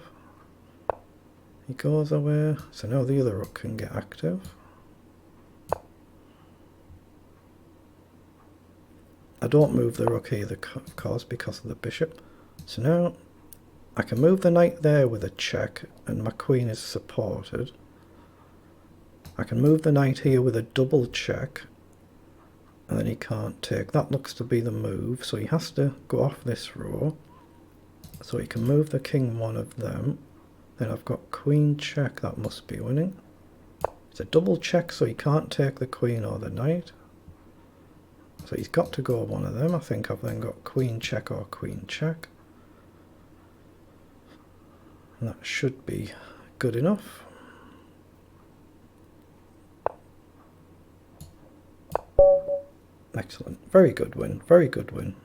[SPEAKER 1] He goes away, so now the other rook can get active. I don't move the rook either, of course, because of the bishop. So now I can move the knight there with a check and my queen is supported. I can move the knight here with a double check and then he can't take. That looks to be the move, so he has to go off this row. So he can move the king one of them. Then I've got queen check, that must be winning. It's a double check, so he can't take the queen or the knight. So he's got to go one of them. I think I've then got queen check or queen check. And that should be good enough. Excellent. Very good win. Very good win.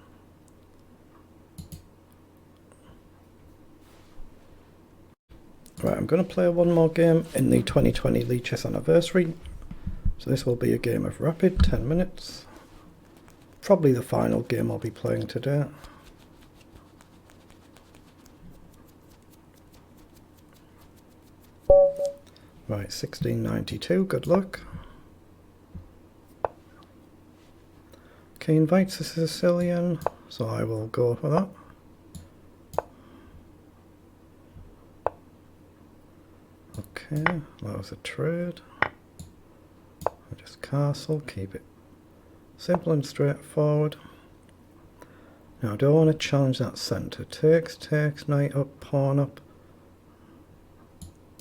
[SPEAKER 1] Right, I'm going to play one more game in the 2020 Lichess Anniversary. So this will be a game of rapid, 10 minutes. Probably the final game I'll be playing today. Right, 1692, good luck. Okay, invites a Sicilian, so I will go for that. Okay, that was a trade. I'll just castle, keep it simple and straightforward. Now I don't want to challenge that centre. Takes, knight up, pawn up.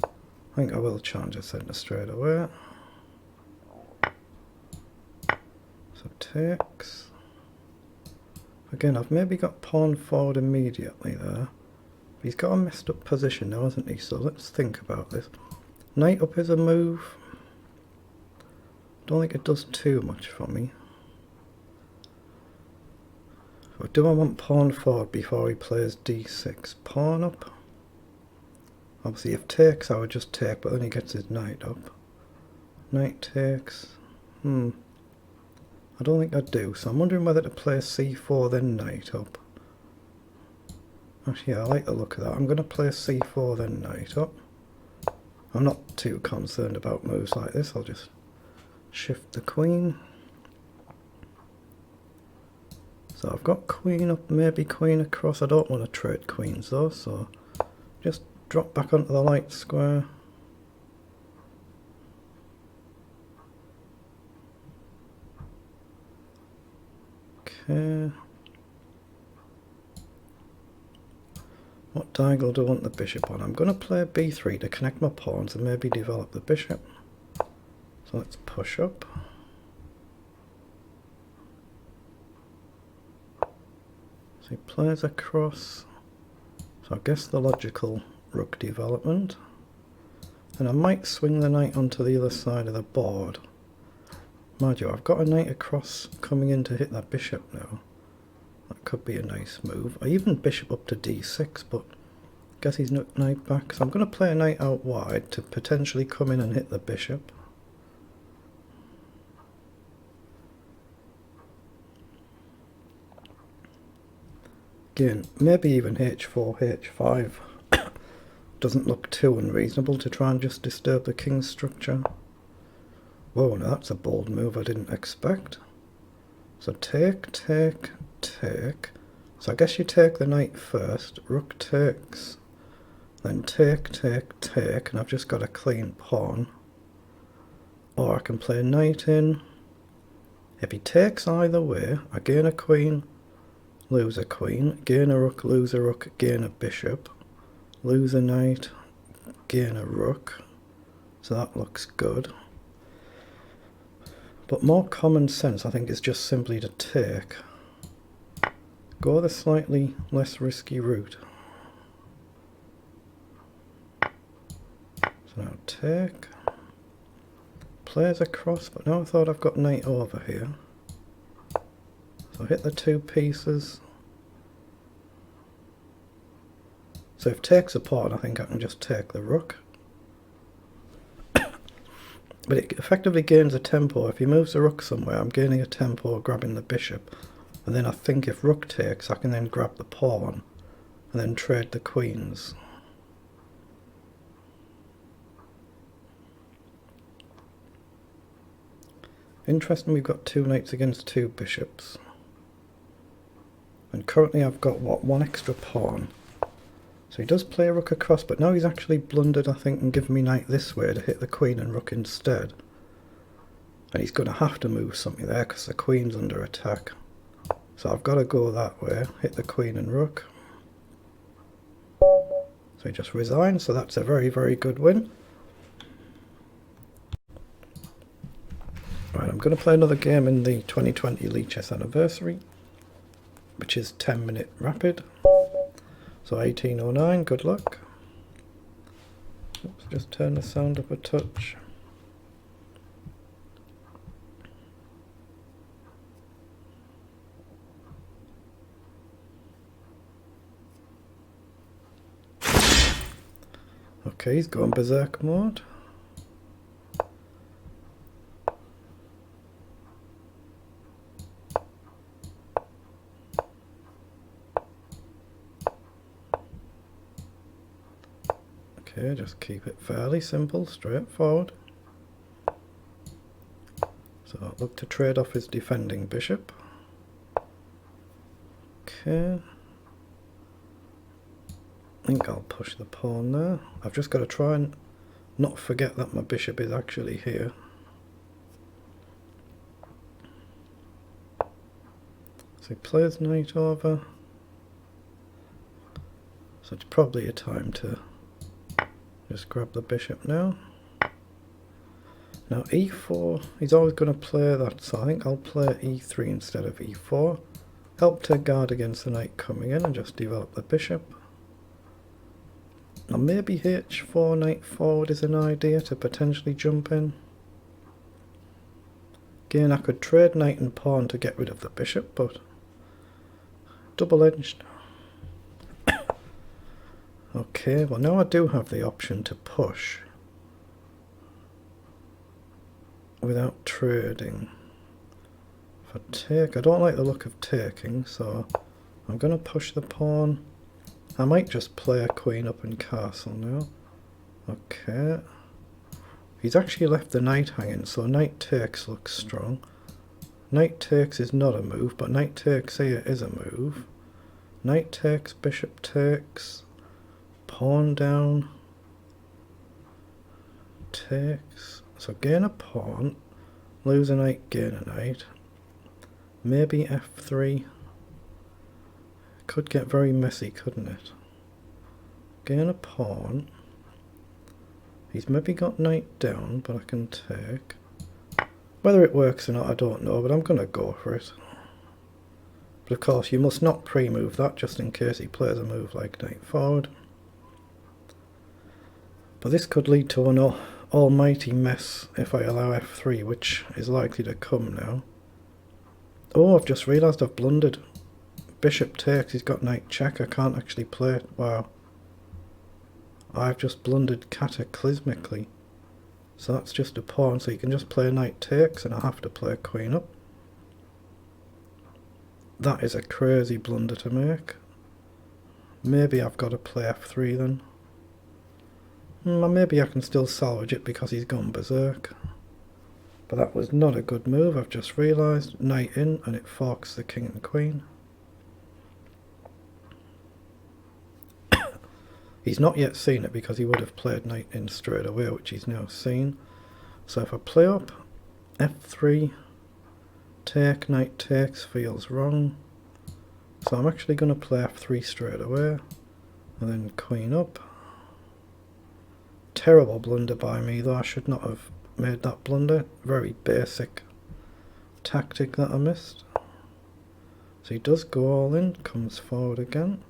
[SPEAKER 1] I think I will challenge the centre straight away. So takes. Again, I've maybe got pawn forward immediately there. He's got a messed up position now, hasn't he? So let's think about this. Knight up is a move. Don't think it does too much for me. But do I want pawn forward before he plays d6? Pawn up? Obviously if takes I would just take, but then he gets his knight up. Knight takes. I don't think I do, so I'm wondering whether to play c4 then knight up. Actually, yeah, I like the look of that. I'm going to play c4 then knight up. I'm not too concerned about moves like this. I'll just shift the queen. So I've got queen up, maybe queen across. I don't want to trade queens though, so just drop back onto the light square. Okay. What diagonal do I want the bishop on? I'm going to play b3 to connect my pawns and maybe develop the bishop. So let's push up. So he plays across. So I guess the logical rook development. And I might swing the knight onto the other side of the board. Mind you, I've got a knight across coming in to hit that bishop now. That could be a nice move. I even bishop up to d6, but I guess he's not knight back. So I'm going to play a knight out wide to potentially come in and hit the bishop. Again, maybe even h4, h5 doesn't look too unreasonable to try and just disturb the king's structure. Whoa, now that's a bold move I didn't expect. So take. So I guess you take the knight first. Rook takes. Then take. And I've just got a clean pawn. Or I can play knight in. If he takes either way, I gain a queen, lose a queen, gain a rook, lose a rook, gain a bishop, lose a knight, gain a rook. So that looks good. But more common sense, I think, is just simply to take. Go the slightly less risky route. So now take. Plays across, but now I thought I've got knight over here. So hit the two pieces. So if take's a pawn, I think I can just take the rook. But it effectively gains a tempo. If he moves the rook somewhere, I'm gaining a tempo grabbing the bishop. And then I think if rook takes, I can then grab the pawn and then trade the queens. Interesting, we've got two knights against two bishops. And currently I've got, what, one extra pawn. So he does play a rook across, but now he's actually blundered, I think, and given me knight this way to hit the queen and rook instead. And he's going to have to move something there because the queen's under attack. So I've got to go that way, hit the queen and rook. So he just resigns, so that's a very, very good win. Right, I'm going to play another game in the 2020 Lichess Anniversary, which is 10-minute rapid. So 1809, good luck. Oops, just turn the sound up a touch. Okay, he's going berserk mode. Okay, just keep it fairly simple, straightforward. So look to trade off his defending bishop. Okay. I think I'll push the pawn there. I've just got to try and not forget that my bishop is actually here. So he plays knight over. So it's probably a time to just grab the bishop now. Now e4, he's always going to play that, so I think I'll play e3 instead of e4. Help to guard against the knight coming in and just develop the bishop. Now maybe h4, knight forward is an idea to potentially jump in. Again, I could trade knight and pawn to get rid of the bishop, but double-edged. Okay, well now I do have the option to push without trading. If I take, I don't like the look of taking, so I'm going to push the pawn. I might just play a queen up and castle now. Okay. He's actually left the knight hanging, so knight takes looks strong. Knight takes is not a move, but knight takes here is a move. Knight takes, bishop takes, pawn down, takes. So gain a pawn, lose a knight, gain a knight. Maybe f3. Could get very messy, couldn't it? Gain a pawn. He's maybe got knight down, but I can take. Whether it works or not, I don't know, but I'm going to go for it. But of course, you must not pre-move that, just in case he plays a move like knight forward. But this could lead to an almighty mess if I allow f3, which is likely to come now. Oh, I've just realised I've blundered. Bishop takes, he's got knight check, I can't actually play it. Wow. I've just blundered cataclysmically. So that's just a pawn, so you can just play knight takes and I have to play queen up. That is a crazy blunder to make. Maybe I've got to play f3 then. Maybe I can still salvage it because he's gone berserk. But that was not a good move, I've just realised. Knight in and it forks the king and queen. He's not yet seen it because he would have played knight in straight away, which he's now seen. So if I play up, f3, take, knight takes feels wrong. So I'm actually going to play f3 straight away, and then queen up. Terrible blunder by me though, I should not have made that blunder. Very basic tactic that I missed. So he does go all in, comes forward again.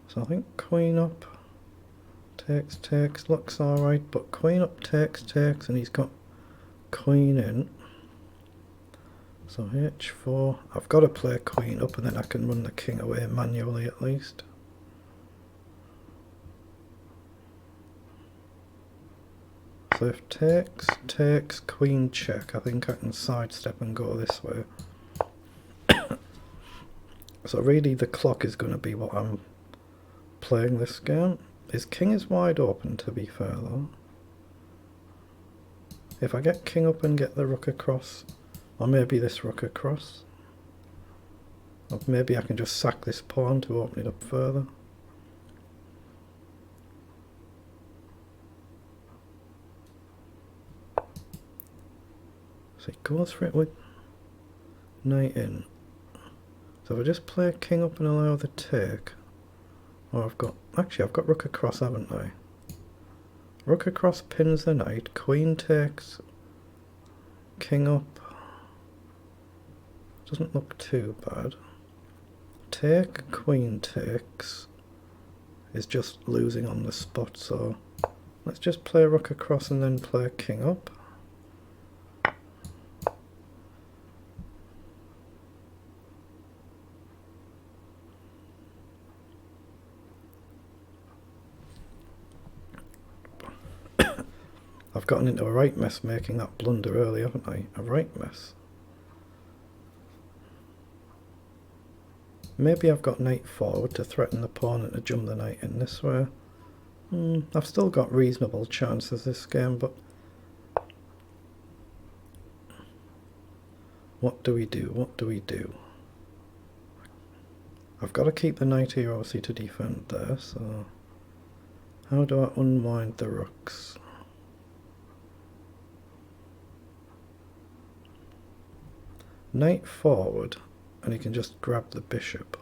[SPEAKER 1] So I think queen up. Takes, takes, looks alright, but queen up takes, takes, and he's got queen in. So h4, I've got to play queen up and then I can run the king away manually at least. So if takes, takes, queen check, I think I can sidestep and go this way. So really the clock is going to be what I'm playing this game. His king is wide open, to be fair though. If I get king up and get the rook across, or maybe this rook across, or maybe I can just sack this pawn to open it up further. So he goes for it with knight in. So if I just play king up and allow the take, or I've got rook across, haven't I? Rook across pins the knight, queen takes, king up. Doesn't look too bad. Take, queen takes is just losing on the spot, so let's just play rook across and then play king up. I've gotten into a right mess making that blunder early, haven't I? A right mess. Maybe I've got knight forward to threaten the pawn and to jump the knight in this way. I've still got reasonable chances this game, but what do we do? What do we do? I've got to keep the knight here obviously to defend there, so how do I unwind the rooks? Knight forward, and he can just grab the bishop.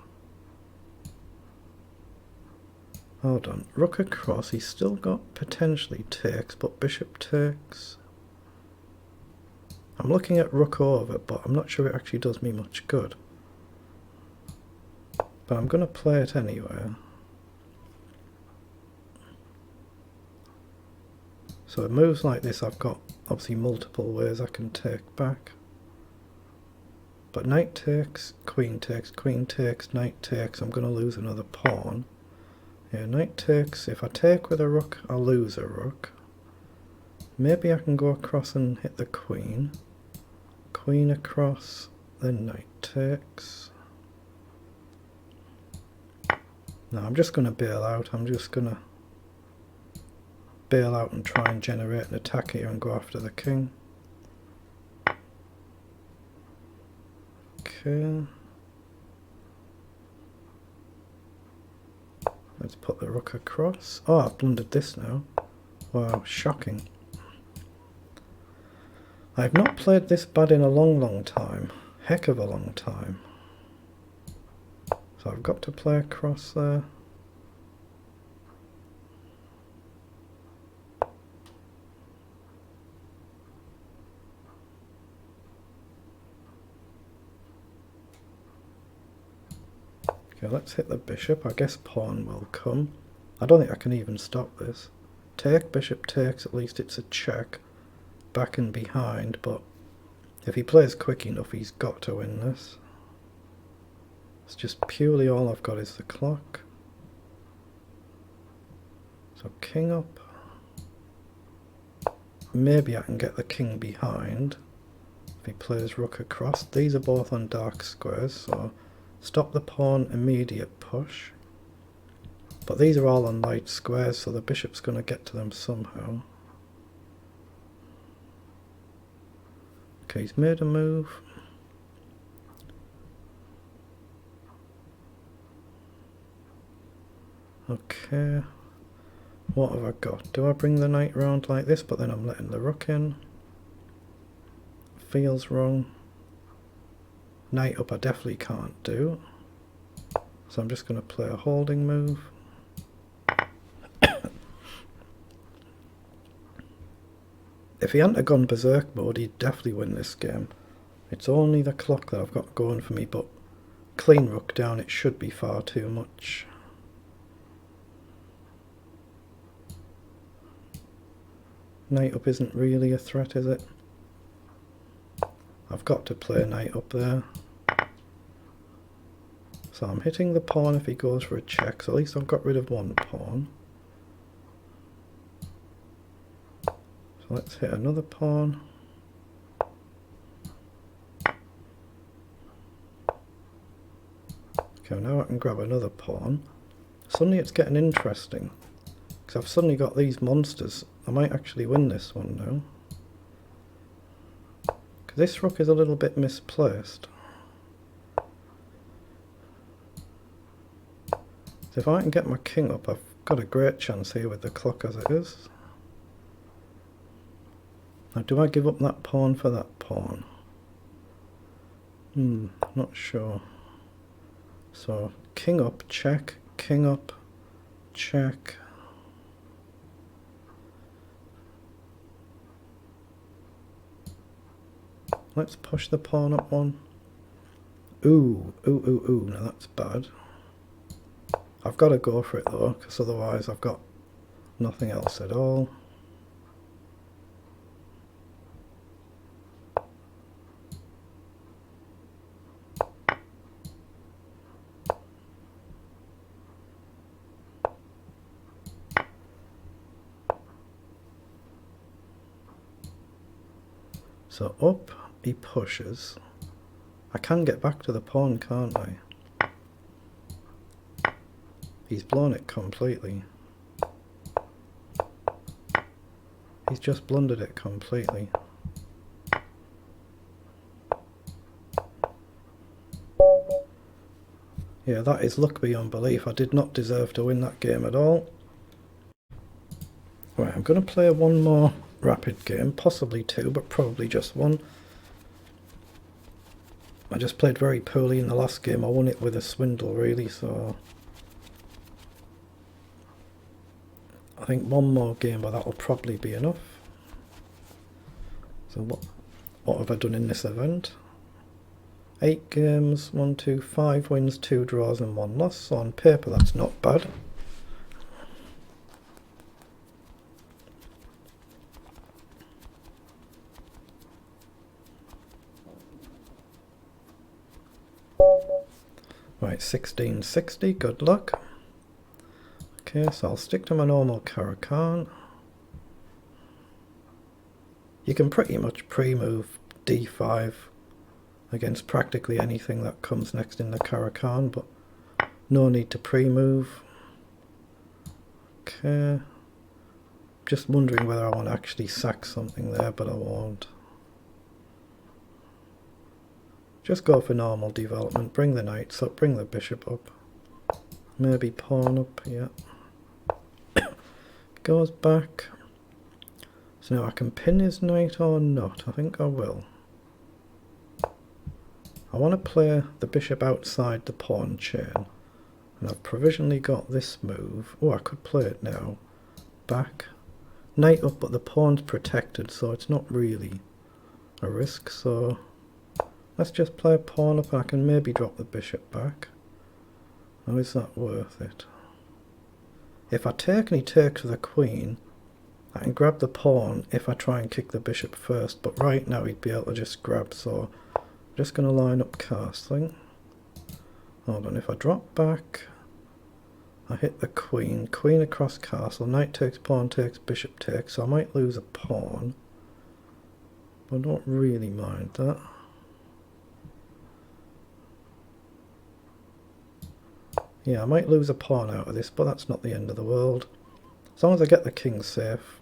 [SPEAKER 1] Hold on, rook across, he's still got potentially takes, but bishop takes. I'm looking at rook over, but I'm not sure it actually does me much good. But I'm going to play it anyway. So it moves like this, I've got obviously multiple ways I can take back. But knight takes, queen takes, knight takes, I'm going to lose another pawn. Yeah, knight takes, if I take with a rook, I'll lose a rook. Maybe I can go across and hit the queen. Queen across, then knight takes. No, I'm just going to bail out. I'm just going to bail out and try and generate an attack here and go after the king. Okay. Let's put the rook across. Oh, I've blundered this now. Wow, shocking. I've not played this bad in a long time. Heck of a long time. So I've got to play across there. Okay, let's hit the bishop. I guess pawn will come. I don't think I can even stop this. Take, bishop takes, at least it's a check. Back and behind, but if he plays quick enough, he's got to win this. It's just purely all I've got is the clock. So king up. Maybe I can get the king behind if he plays rook across. These are both on dark squares, so stop the pawn immediate push. But these are all on light squares, so the bishop's going to get to them somehow. Okay, he's made a move. Okay, what have I got? Do I bring the knight round like this, but then I'm letting the rook in? Feels wrong. Knight up I definitely can't do. So I'm just going to play a holding move. If he hadn't gone berserk mode, he'd definitely win this game. It's only the clock that I've got going for me, but clean rook down, it should be far too much. Knight up isn't really a threat, is it? I've got to play knight up there. So I'm hitting the pawn if he goes for a check, so at least I've got rid of one pawn. So let's hit another pawn. Okay, now I can grab another pawn. Suddenly it's getting interesting, because I've suddenly got these monsters. I might actually win this one now. Because this rook is a little bit misplaced. So if I can get my king up, I've got a great chance here with the clock as it is. Now do I give up that pawn for that pawn? Not sure. So king up, check, king up, check. Let's push the pawn up one. Ooh, ooh, ooh, ooh, now that's bad. I've got to go for it though, because otherwise I've got nothing else at all. So up he pushes. I can get back to the pawn, can't I? He's blown it completely. He's just blundered it completely. Yeah, that is luck beyond belief. I did not deserve to win that game at all. Right, I'm going to play one more rapid game, possibly two, but probably just one. I just played very poorly in the last game. I won it with a swindle, really, so I think one more game, but that'll probably be enough. So what have I done in this event? 8 games, 1, 2, 5 wins, 2 draws and 1 loss. So on paper that's not bad. Right, 1660, good luck. Okay, so I'll stick to my normal Caro-Kann. You can pretty much pre-move d5 against practically anything that comes next in the Caro-Kann, but no need to pre-move. Okay, just wondering whether I want to actually sack something there, but I won't. Just go for normal development, bring the knights up, bring the bishop up, maybe pawn up, yeah. Goes back. So now I can pin his knight or not. I think I will. I want to play the bishop outside the pawn chain. And I've provisionally got this move. Oh, I could play it now. Back. Knight up, but the pawn's protected, so it's not really a risk. So let's just play a pawn up and I can maybe drop the bishop back. Now is that worth it? If I take and he takes the queen, I can grab the pawn if I try and kick the bishop first, but right now he'd be able to just grab, so I'm just going to line up castling. Hold on, if I drop back, I hit the queen, queen across castle, knight takes, pawn takes, bishop takes, so I might lose a pawn, but I don't really mind that. Yeah, I might lose a pawn out of this, but that's not the end of the world. As long as I get the king safe,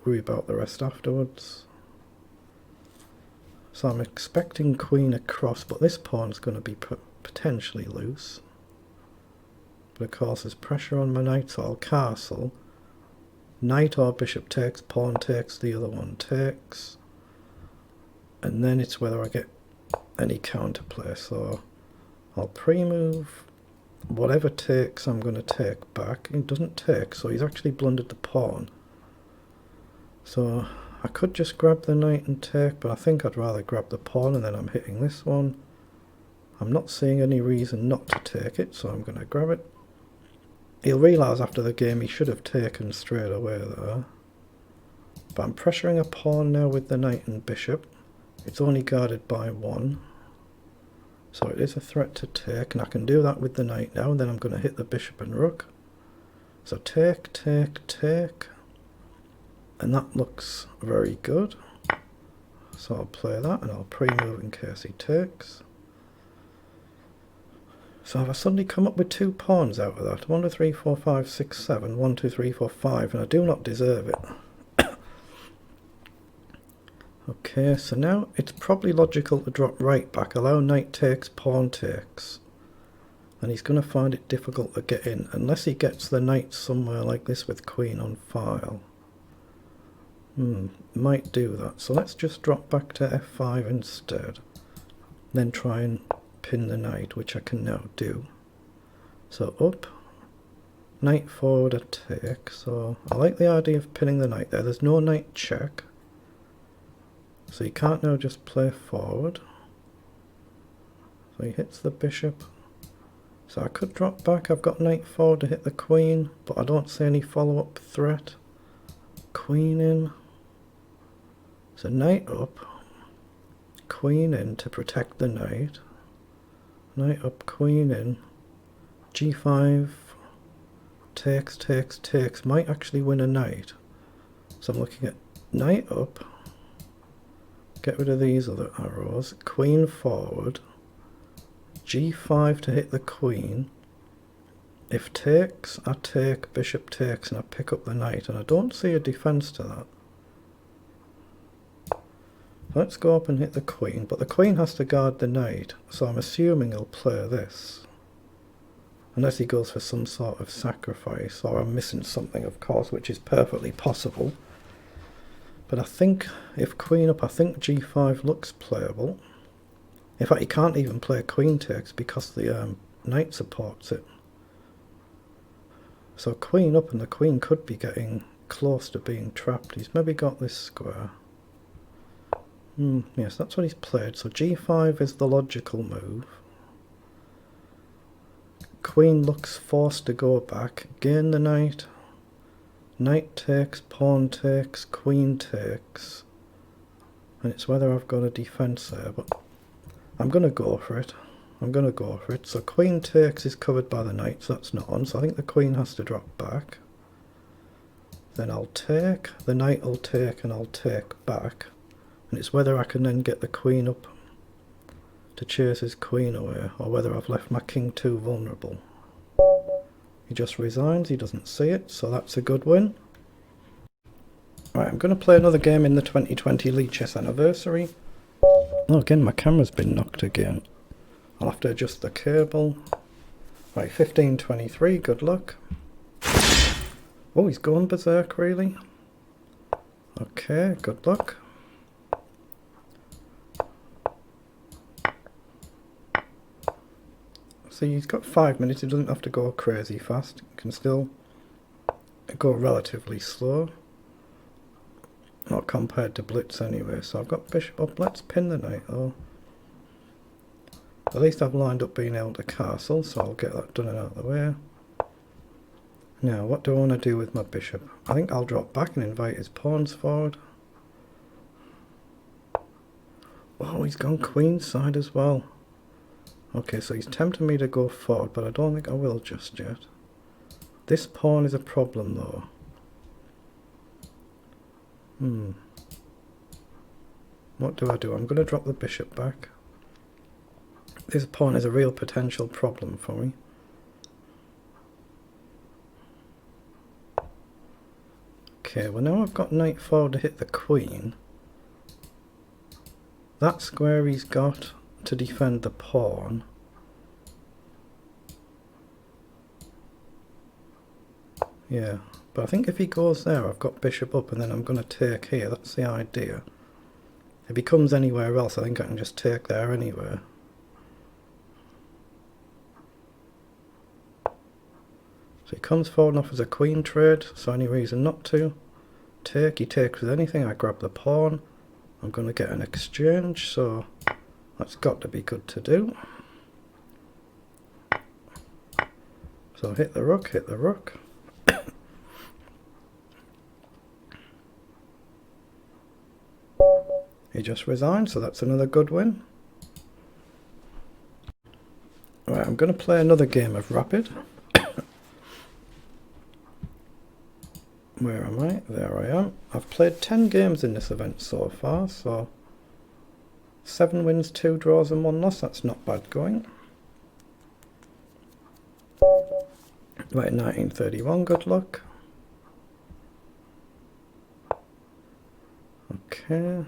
[SPEAKER 1] worry about the rest afterwards. So I'm expecting queen across, but this pawn's going to be potentially loose. But of course there's pressure on my knight, so I'll castle. Knight or bishop takes, pawn takes, the other one takes. And then it's whether I get any counterplay, so I'll pre-move. Whatever takes, I'm going to take back. It doesn't take, so he's actually blundered the pawn. So I could just grab the knight and take, but I think I'd rather grab the pawn, and then I'm hitting this one. I'm not seeing any reason not to take it, so I'm going to grab it. He'll realise after the game he should have taken straight away there. But I'm pressuring a pawn now with the knight and bishop. It's only guarded by 1. So it is a threat to take, and I can do that with the knight now, and then I'm going to hit the bishop and rook. So take, take, take. And that looks very good. So I'll play that, and I'll pre-move in case he takes. So have I suddenly come up with 2 pawns out of that? 1, 2, 3, 4, 5, 6, 7. 1, 2, 3, 4, 5, and I do not deserve it. Okay, so now it's probably logical to drop right back, allow knight takes, pawn takes. And he's going to find it difficult to get in, unless he gets the knight somewhere like this with queen on file. Might do that. So let's just drop back to f5 instead. Then try and pin the knight, which I can now do. So up, knight forward, a take. So I like the idea of pinning the knight there. There's no knight check. So you can't now just play forward. So he hits the bishop. So I could drop back. I've got knight forward to hit the queen, but I don't see any follow-up threat. Queen in. So knight up. Queen in to protect the knight. Knight up, queen in. G5. Takes, takes, takes. Might actually win a knight. So I'm looking at knight up. Get rid of these other arrows. Queen forward. G5 to hit the queen. If takes, I take, bishop takes, and I pick up the knight. And I don't see a defense to that. Let's go up and hit the queen. But the queen has to guard the knight. So I'm assuming he'll play this. Unless he goes for some sort of sacrifice. Or I'm missing something, of course, which is perfectly possible. But I think, if queen up, I think G5 looks playable. In fact, he can't even play queen takes because the knight supports it. So queen up, and the queen could be getting close to being trapped. He's maybe got this square. Yes, that's what he's played. So G5 is the logical move. Queen looks forced to go back. Gain the knight. Knight takes, pawn takes, queen takes. And it's whether I've got a defense there, but I'm going to go for it. I'm going to go for it. So queen takes is covered by the knight, so that's not on. So I think the queen has to drop back. Then I'll take, the knight will take, and I'll take back. And it's whether I can then get the queen up to chase his queen away, or whether I've left my king too vulnerable. He just resigns, he doesn't see it, so that's a good win. Right, I'm going to play another game in the 2020 Lichess Anniversary. Oh, again, my camera's been knocked again. I'll have to adjust the cable. Right, 1523, good luck. Oh, he's going berserk, really? Okay, good luck. See, he's got 5 minutes, he doesn't have to go crazy fast. He can still go relatively slow. Not compared to Blitz anyway, so I've got bishop up. Let's pin the knight though. At least I've lined up being able to castle, so I'll get that done and out of the way. Now, what do I want to do with my bishop? I think I'll drop back and invite his pawns forward. Oh, he's gone queenside as well. Okay, so he's tempting me to go forward, but I don't think I will just yet. This pawn is a problem though. What do I do? I'm going to drop the bishop back. This pawn is a real potential problem for me. Okay, well now I've got knight forward to hit the queen. That square he's got to defend the pawn. Yeah, but I think if he goes there, I've got bishop up and then I'm going to take here. That's the idea. If he comes anywhere else, I think I can just take there anywhere. So he comes forward and offers a queen trade, so any reason not to. Take, he takes with anything, I grab the pawn. I'm going to get an exchange, so that's got to be good to do. So hit the rook, hit the rook. He just resigned, so that's another good win. Right, I'm going to play another game of Rapid. Where am I? There I am. I've played 10 games in this event so far, so 7 wins, 2 draws and 1 loss. That's not bad going. Right, 1931, good luck. Okay.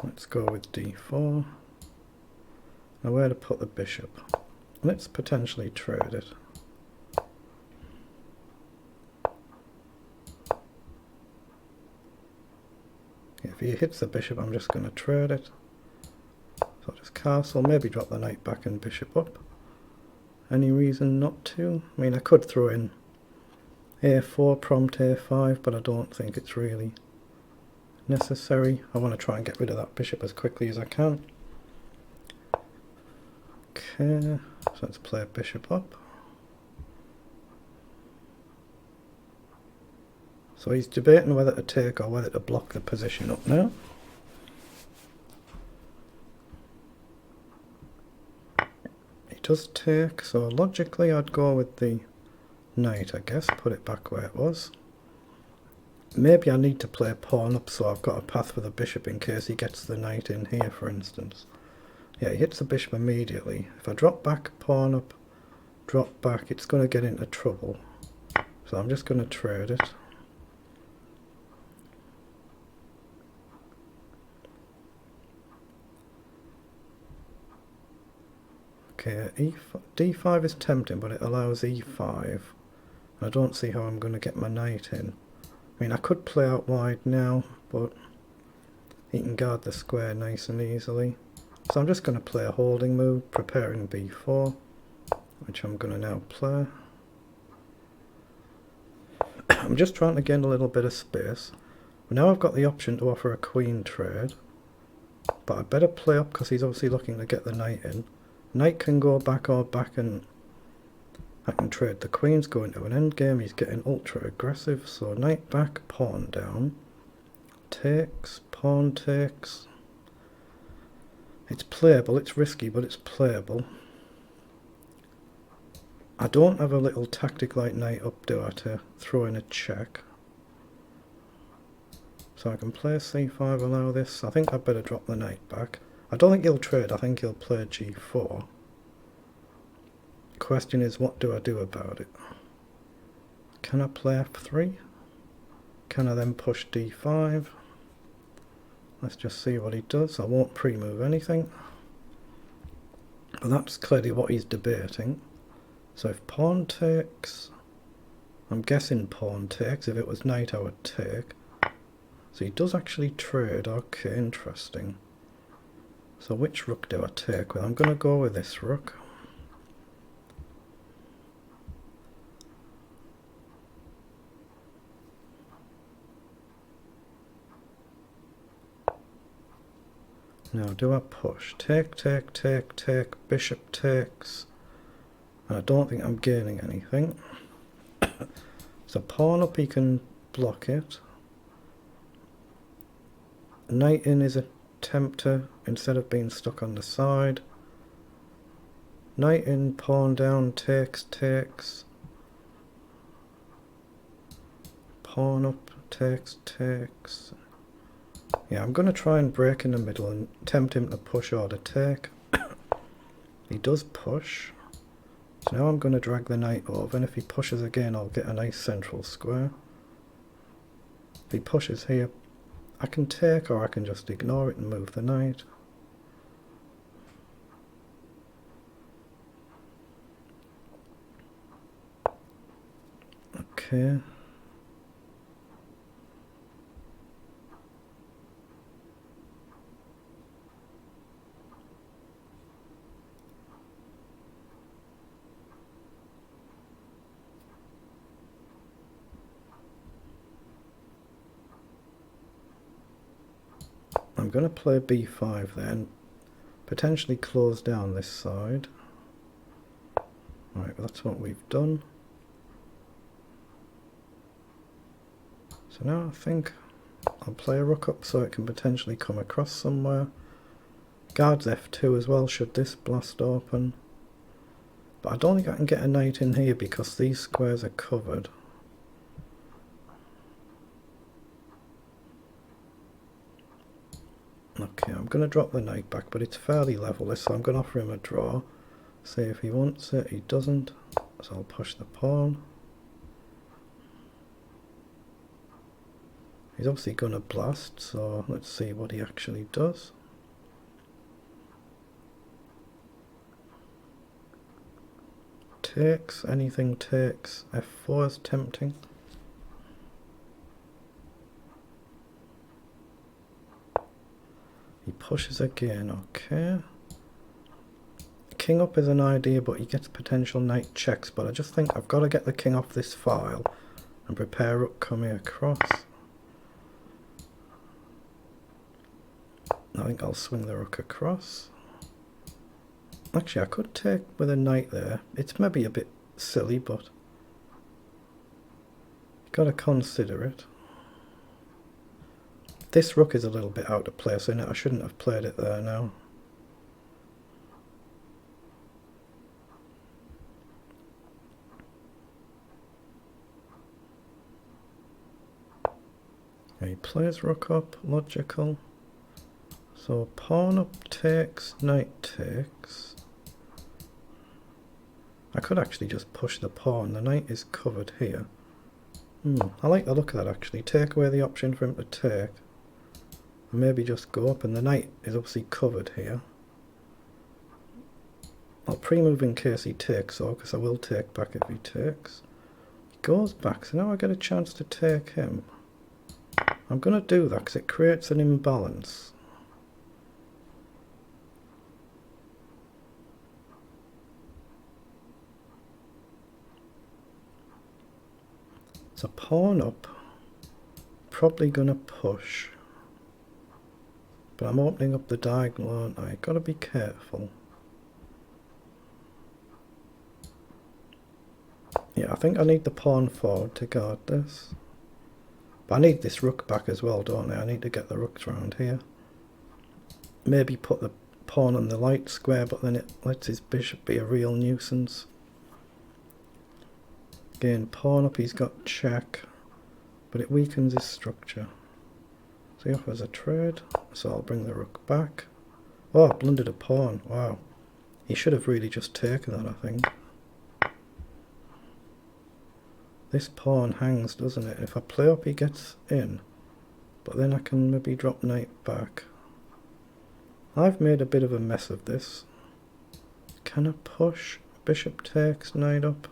[SPEAKER 1] Let's go with d4. Now where to put the bishop? Let's potentially trade it. If he hits the bishop, I'm just going to trade it. So I'll just castle, maybe drop the knight back and bishop up. Any reason not to? I mean, I could throw in a4, prompt a5, but I don't think it's really necessary. I want to try and get rid of that bishop as quickly as I can. Okay, so let's play bishop up. So he's debating whether to take or whether to block the position up now. He does take, so logically I'd go with the knight, I guess, put it back where it was. Maybe I need to play pawn up so I've got a path for the bishop in case he gets the knight in here, for instance. Yeah, he hits the bishop immediately. If I drop back, pawn up, drop back, it's going to get into trouble. So I'm just going to trade it. Okay, d5 is tempting, but it allows e5. I don't see how I'm going to get my knight in. I mean, I could play out wide now, but he can guard the square nice and easily. So I'm just going to play a holding move, preparing b4, which I'm going to now play. I'm just trying to gain a little bit of space. Now I've got the option to offer a queen trade, but I better play up because he's obviously looking to get the knight in. Knight can go back or back and I can trade. The queen's going to an endgame, he's getting ultra aggressive, so knight back, pawn down, takes, pawn takes. It's playable, it's risky, but it's playable. I don't have a little tactic like knight up, do I, to throw in a check. So I can play c5, allow this. I think I'd better drop the knight back. I don't think he'll trade, I think he'll play g4. Question is, what do I do about it? Can I play f3? Can I then push d5? Let's just see what he does. I won't pre-move anything. But that's clearly what he's debating. So if pawn takes, I'm guessing pawn takes. If it was knight, I would take. So he does actually trade. Okay, interesting. So which rook do I take with? I'm going to go with this rook. Now, do I push? Take, take, take, take, bishop takes. And I don't think I'm gaining anything. So pawn up, he can block it. Knight in is a tempter instead of being stuck on the side. Knight in, pawn down, takes, takes. Pawn up, takes, takes. Yeah, I'm going to try and break in the middle and tempt him to push or to take. He does push. So now I'm going to drag the knight over, and if he pushes again, I'll get a nice central square. If he pushes here, I can take, or I can just ignore it and move the knight. Okay. I'm going to play b5 then, potentially close down this side. Right, well, that's what we've done. So now I think I'll play a rook up so it can potentially come across somewhere. Guards f2 as well should this blast open. But I don't think I can get a knight in here because these squares are covered. Okay, I'm going to drop the knight back, but it's fairly level, so I'm going to offer him a draw. See if he wants it. He doesn't, so I'll push the pawn. He's obviously going to blast, so let's see what he actually does. Takes, anything takes. f4 is tempting. He pushes again, okay. King up is an idea, but he gets potential knight checks, but I just think I've got to get the king off this file and prepare rook coming across. I think I'll swing the rook across. Actually, I could take with a knight there. It's maybe a bit silly, but you've got to consider it. This rook is a little bit out of place in it. I shouldn't have played it there now. He plays rook up, logical. So pawn up takes, knight takes. I could actually just push the pawn. The knight is covered here. I like the look of that actually. Take away the option for him to take. Maybe just go up, and the knight is obviously covered here. I'll pre-move in case he takes, so because I will take back if he takes. He goes back, so now I get a chance to take him. I'm going to do that because it creates an imbalance. So pawn up, probably going to push. But I'm opening up the diagonal, aren't I? Got to be careful. Yeah, I think I need the pawn forward to guard this. But I need this rook back as well, don't I? I need to get the rooks around here. Maybe put the pawn on the light square, but then it lets his bishop be a real nuisance. Again, pawn up, he's got check, but it weakens his structure. So he offers a trade, so I'll bring the rook back. Oh, I blundered a pawn, wow. He should have really just taken that, I think. This pawn hangs, doesn't it? If I play up, he gets in. But then I can maybe drop knight back. I've made a bit of a mess of this. Can I push? Bishop takes, knight up.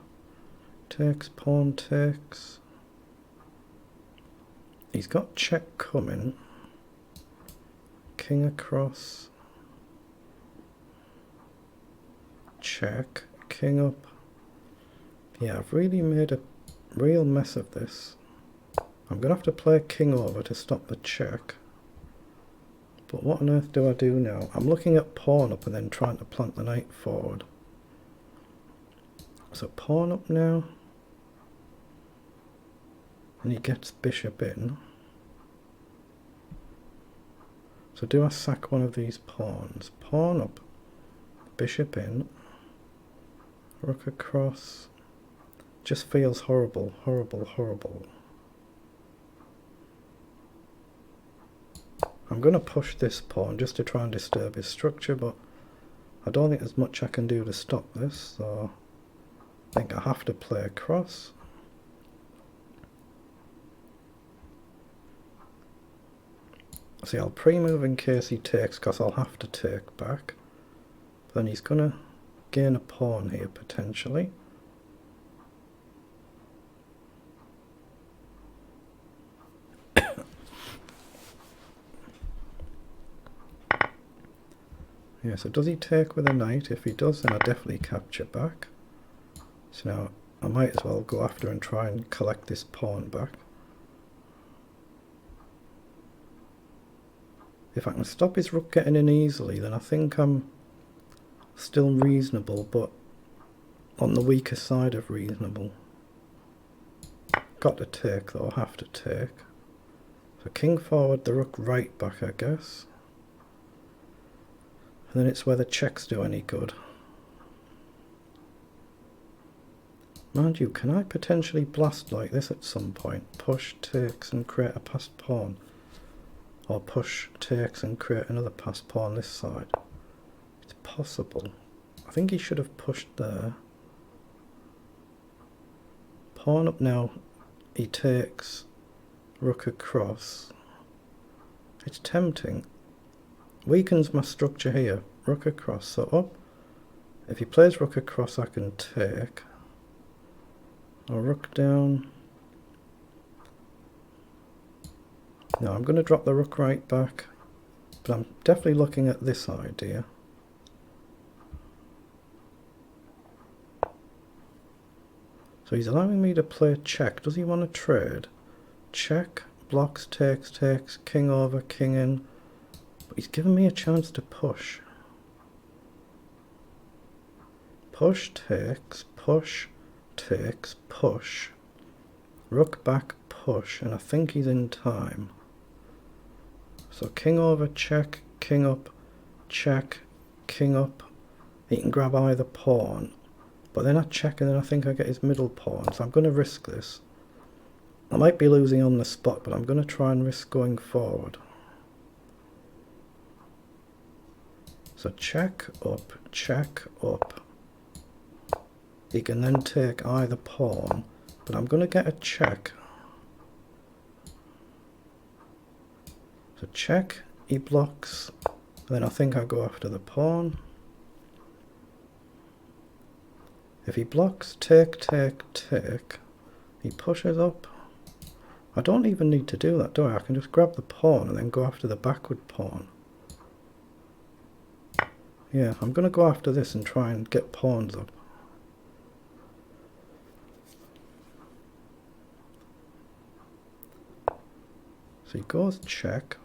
[SPEAKER 1] Takes, pawn takes. He's got check coming. King across. Check. King up. Yeah, I've really made a real mess of this. I'm going to have to play king over to stop the check. But what on earth do I do now? I'm looking at pawn up and then trying to plant the knight forward. So pawn up now. And he gets bishop in. So do I sack one of these pawns? Pawn up. Bishop in. Rook across. Just feels horrible, horrible, horrible. I'm going to push this pawn just to try and disturb his structure, but I don't think there's much I can do to stop this, so I think I have to play across. See, I'll pre-move in case he takes, because I'll have to take back. But then he's going to gain a pawn here, potentially. Yeah, so does he take with a knight? If he does, then I definitely capture back. So now I might as well go after and try and collect this pawn back. If I can stop his rook getting in easily, then I think I'm still reasonable, but on the weaker side of reasonable. Got to take though, have to take. So king forward, the rook right back, I guess. And then it's whether checks do any good. Mind you, can I potentially blast like this at some point? Push, takes and create a passed pawn. Or push, takes and create another passed pawn this side. It's possible. I think he should have pushed there. Pawn up now. He takes. Rook across. It's tempting. Weakens my structure here. Rook across. So up. If he plays rook across, I can take. Or rook down. No, I'm going to drop the rook right back. But I'm definitely looking at this idea. So he's allowing me to play check. Does he want to trade? Check, blocks, takes, king over, king in. he's given me a chance to push. Push takes, push takes, push. Rook back, push, and I think he's in time. So king over, check, king up, check, king up. He can grab either pawn, but then I check and then I think I get his middle pawn, so I'm going to risk this. I might be losing on the spot, but I'm going to try and risk going forward. So check up, check up. He can then take either pawn, but I'm going to get a check. So check, he blocks, then I think I go after the pawn. If he blocks, take, take, take, he pushes up. I don't even need to do that, do I? I can just grab the pawn and then go after the backward pawn. Yeah, I'm going to go after this and try and get pawns up. So he goes check.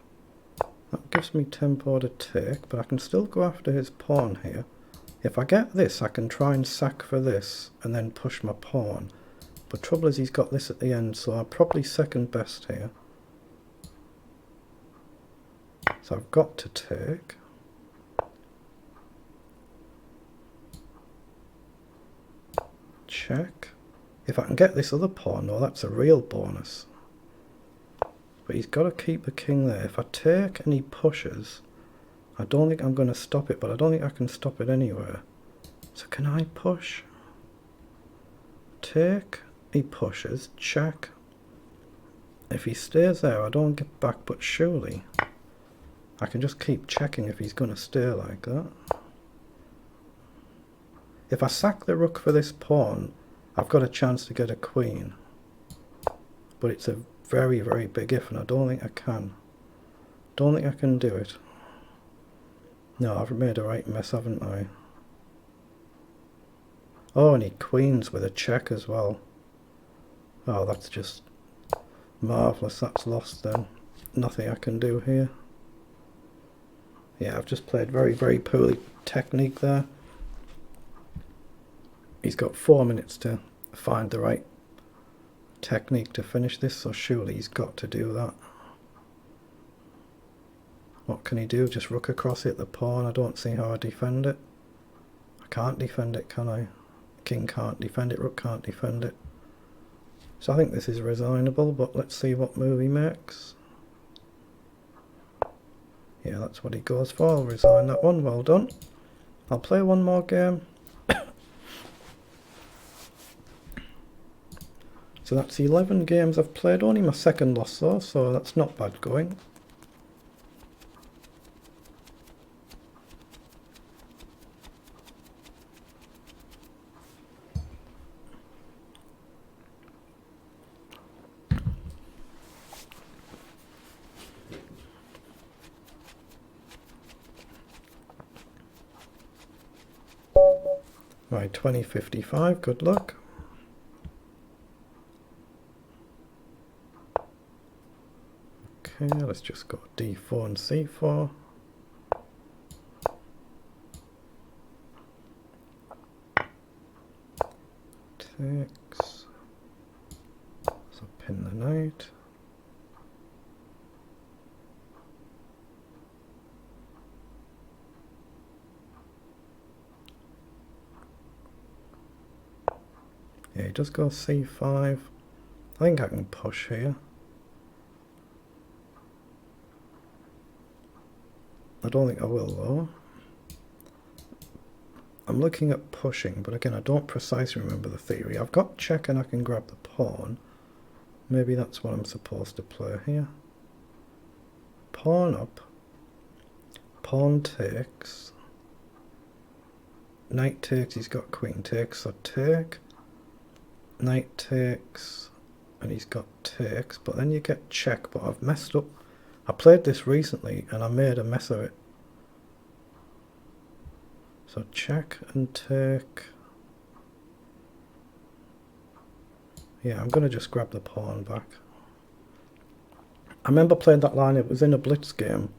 [SPEAKER 1] That gives me tempo to take, but I can still go after his pawn here. If I get this, I can try and sack for this and then push my pawn. But trouble is he's got this at the end, so I'm probably second best here. So I've got to take. Check. If I can get this other pawn, though, that's a real bonus. But he's got to keep the king there. If I take and he pushes, I don't think I'm going to stop it, but I don't think I can stop it anywhere. So can I push? Take, he pushes, check. If he stays there, I don't get back, but surely I can just keep checking if he's going to stay like that. If I sack the rook for this pawn, I've got a chance to get a queen. But it's a very, very big if, and I don't think I can. Don't think I can do it. No, I've made a right mess, haven't I? Oh, and he queens with a check as well. Oh, that's just marvellous. That's lost then. Nothing I can do here. Yeah, I've just played very, very poorly technique there. He's got 4 minutes to find the right technique to finish this, so surely he's got to do that. What can he do? Just rook across it, the pawn. I don't see how I defend it. I can't defend it, can I? King can't defend it, rook can't defend it. So I think this is resignable, but let's see what move he makes. Yeah, that's what he goes for. I'll resign that one. Well done. I'll play one more game. So that's 11 games I've played, only my second loss though, so that's not bad going. Right, 2055, good luck. Okay, let's just go d4 and c4. Takes. So pin the knight. Yeah, he does go c5. I think I can push here. I don't think I will though. I'm looking at pushing, but again I don't precisely remember the theory. I've got check and I can grab the pawn. Maybe that's what I'm supposed to play here. Pawn up. Pawn takes. Knight takes, he's got queen takes, so take. Knight takes, and he's got takes, but then you get check, but I've messed up. I played this recently and I made a mess of it. So check and take. Yeah, I'm going to just grab the pawn back. I remember playing that line, it was in a blitz game.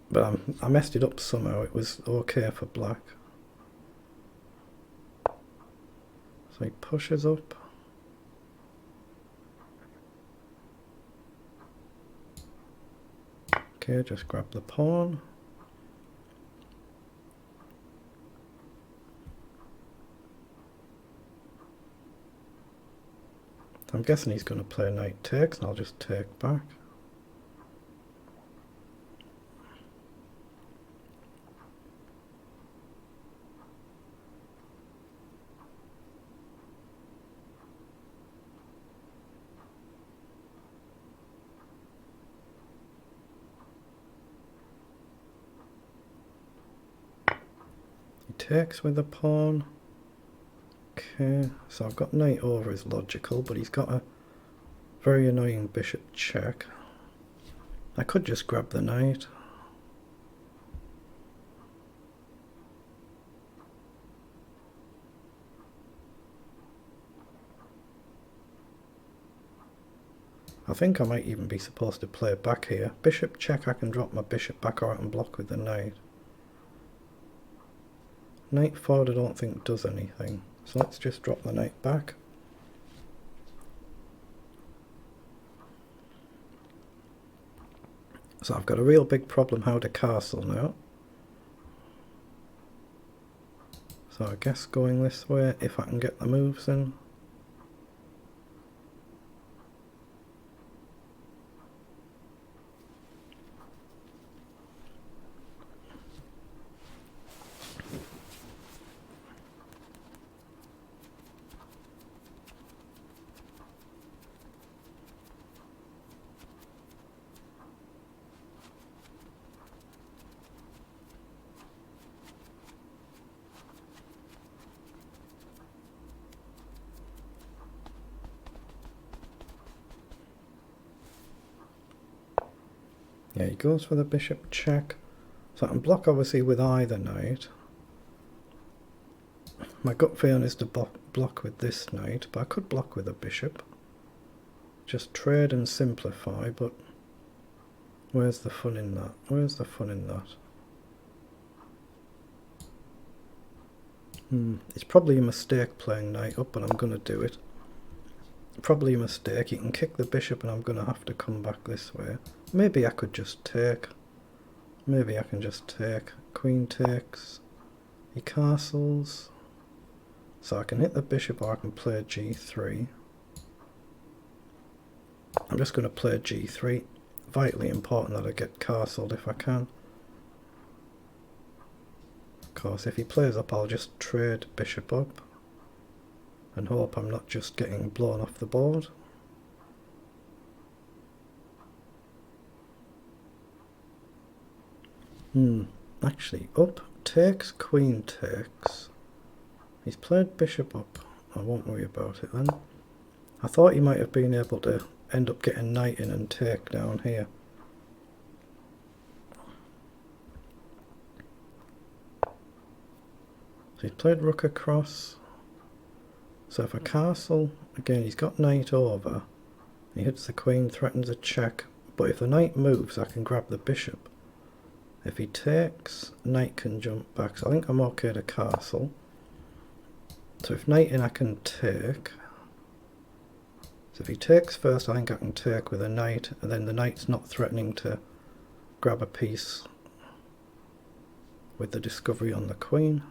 [SPEAKER 1] But I messed it up somehow. It was okay for black. So he pushes up. Okay, just grab the pawn. I'm guessing he's going to play knight takes, and I'll just take back. He takes with the pawn. Okay, so I've got knight over is logical, but he's got a very annoying bishop check. I could just grab the knight. I think I might even be supposed to play back here. Bishop check, I can drop my bishop back, or I can block with the knight. Knight forward I don't think does anything, so let's just drop the knight back. So I've got a real big problem how to castle now. So I guess going this way, if I can get the moves in. Yeah, he goes for the bishop check. So I can block obviously with either knight. My gut feeling is to block with this knight, but I could block with a bishop. Just trade and simplify, but where's the fun in that? Where's the fun in that? It's probably a mistake playing knight up, but I'm going to do it. Probably a mistake. You can kick the bishop and I'm going to have to come back this way. Maybe I could just take. Maybe I can just take. Queen takes. He castles. So I can hit the bishop or I can play g3. I'm just going to play g3. Vitally important that I get castled if I can. Of course, if he plays up, I'll just trade bishop up and hope I'm not just getting blown off the board. Actually, up takes, queen takes. He's played bishop up. I won't worry about it then. I thought he might have been able to end up getting knight in and take down here. So he's played rook across. So if I castle, again he's got knight over. He hits the queen, threatens a check. But if the knight moves, I can grab the bishop. If he takes, knight can jump back. So I think I'm okay to castle. So if knight in, I can take. So if he takes first, I think I can take with a knight, and then the knight's not threatening to grab a piece with the discovery on the queen.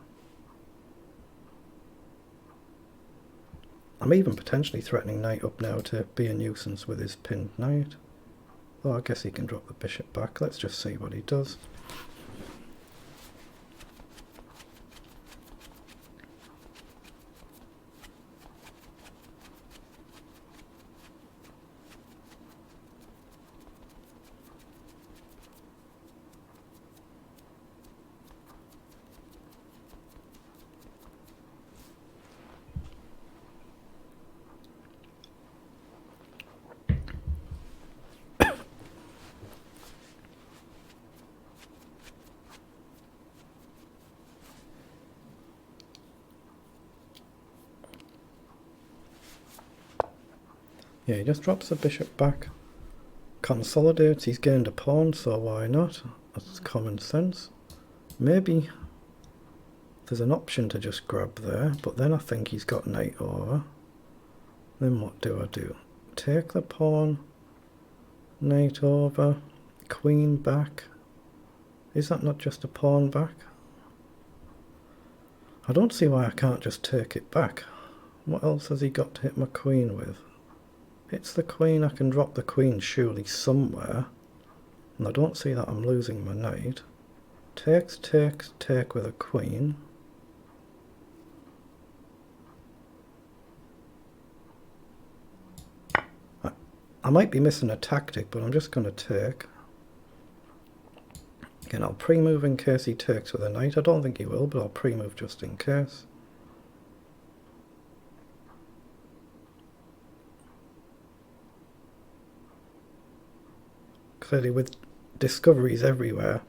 [SPEAKER 1] I'm even potentially threatening knight up now to be a nuisance with his pinned knight. Oh, I guess he can drop the bishop back. Let's just see what he does. Yeah, he just drops the bishop back. consolidates, he's gained a pawn, so why not? That's common sense. Maybe there's an option to just grab there, but then I think he's got knight over. Then what do I do? Take the pawn, knight over, queen back. Is that not just a pawn back? I don't see why I can't just take it back. What else has he got to hit my queen with? Hits the queen, I can drop the queen surely somewhere. And I don't see that I'm losing my knight. Takes, takes, take with a queen. I might be missing a tactic, but I'm just going to take. Again, I'll pre-move in case he takes with a knight. I don't think he will, but I'll pre-move just in case. Clearly with discoveries everywhere,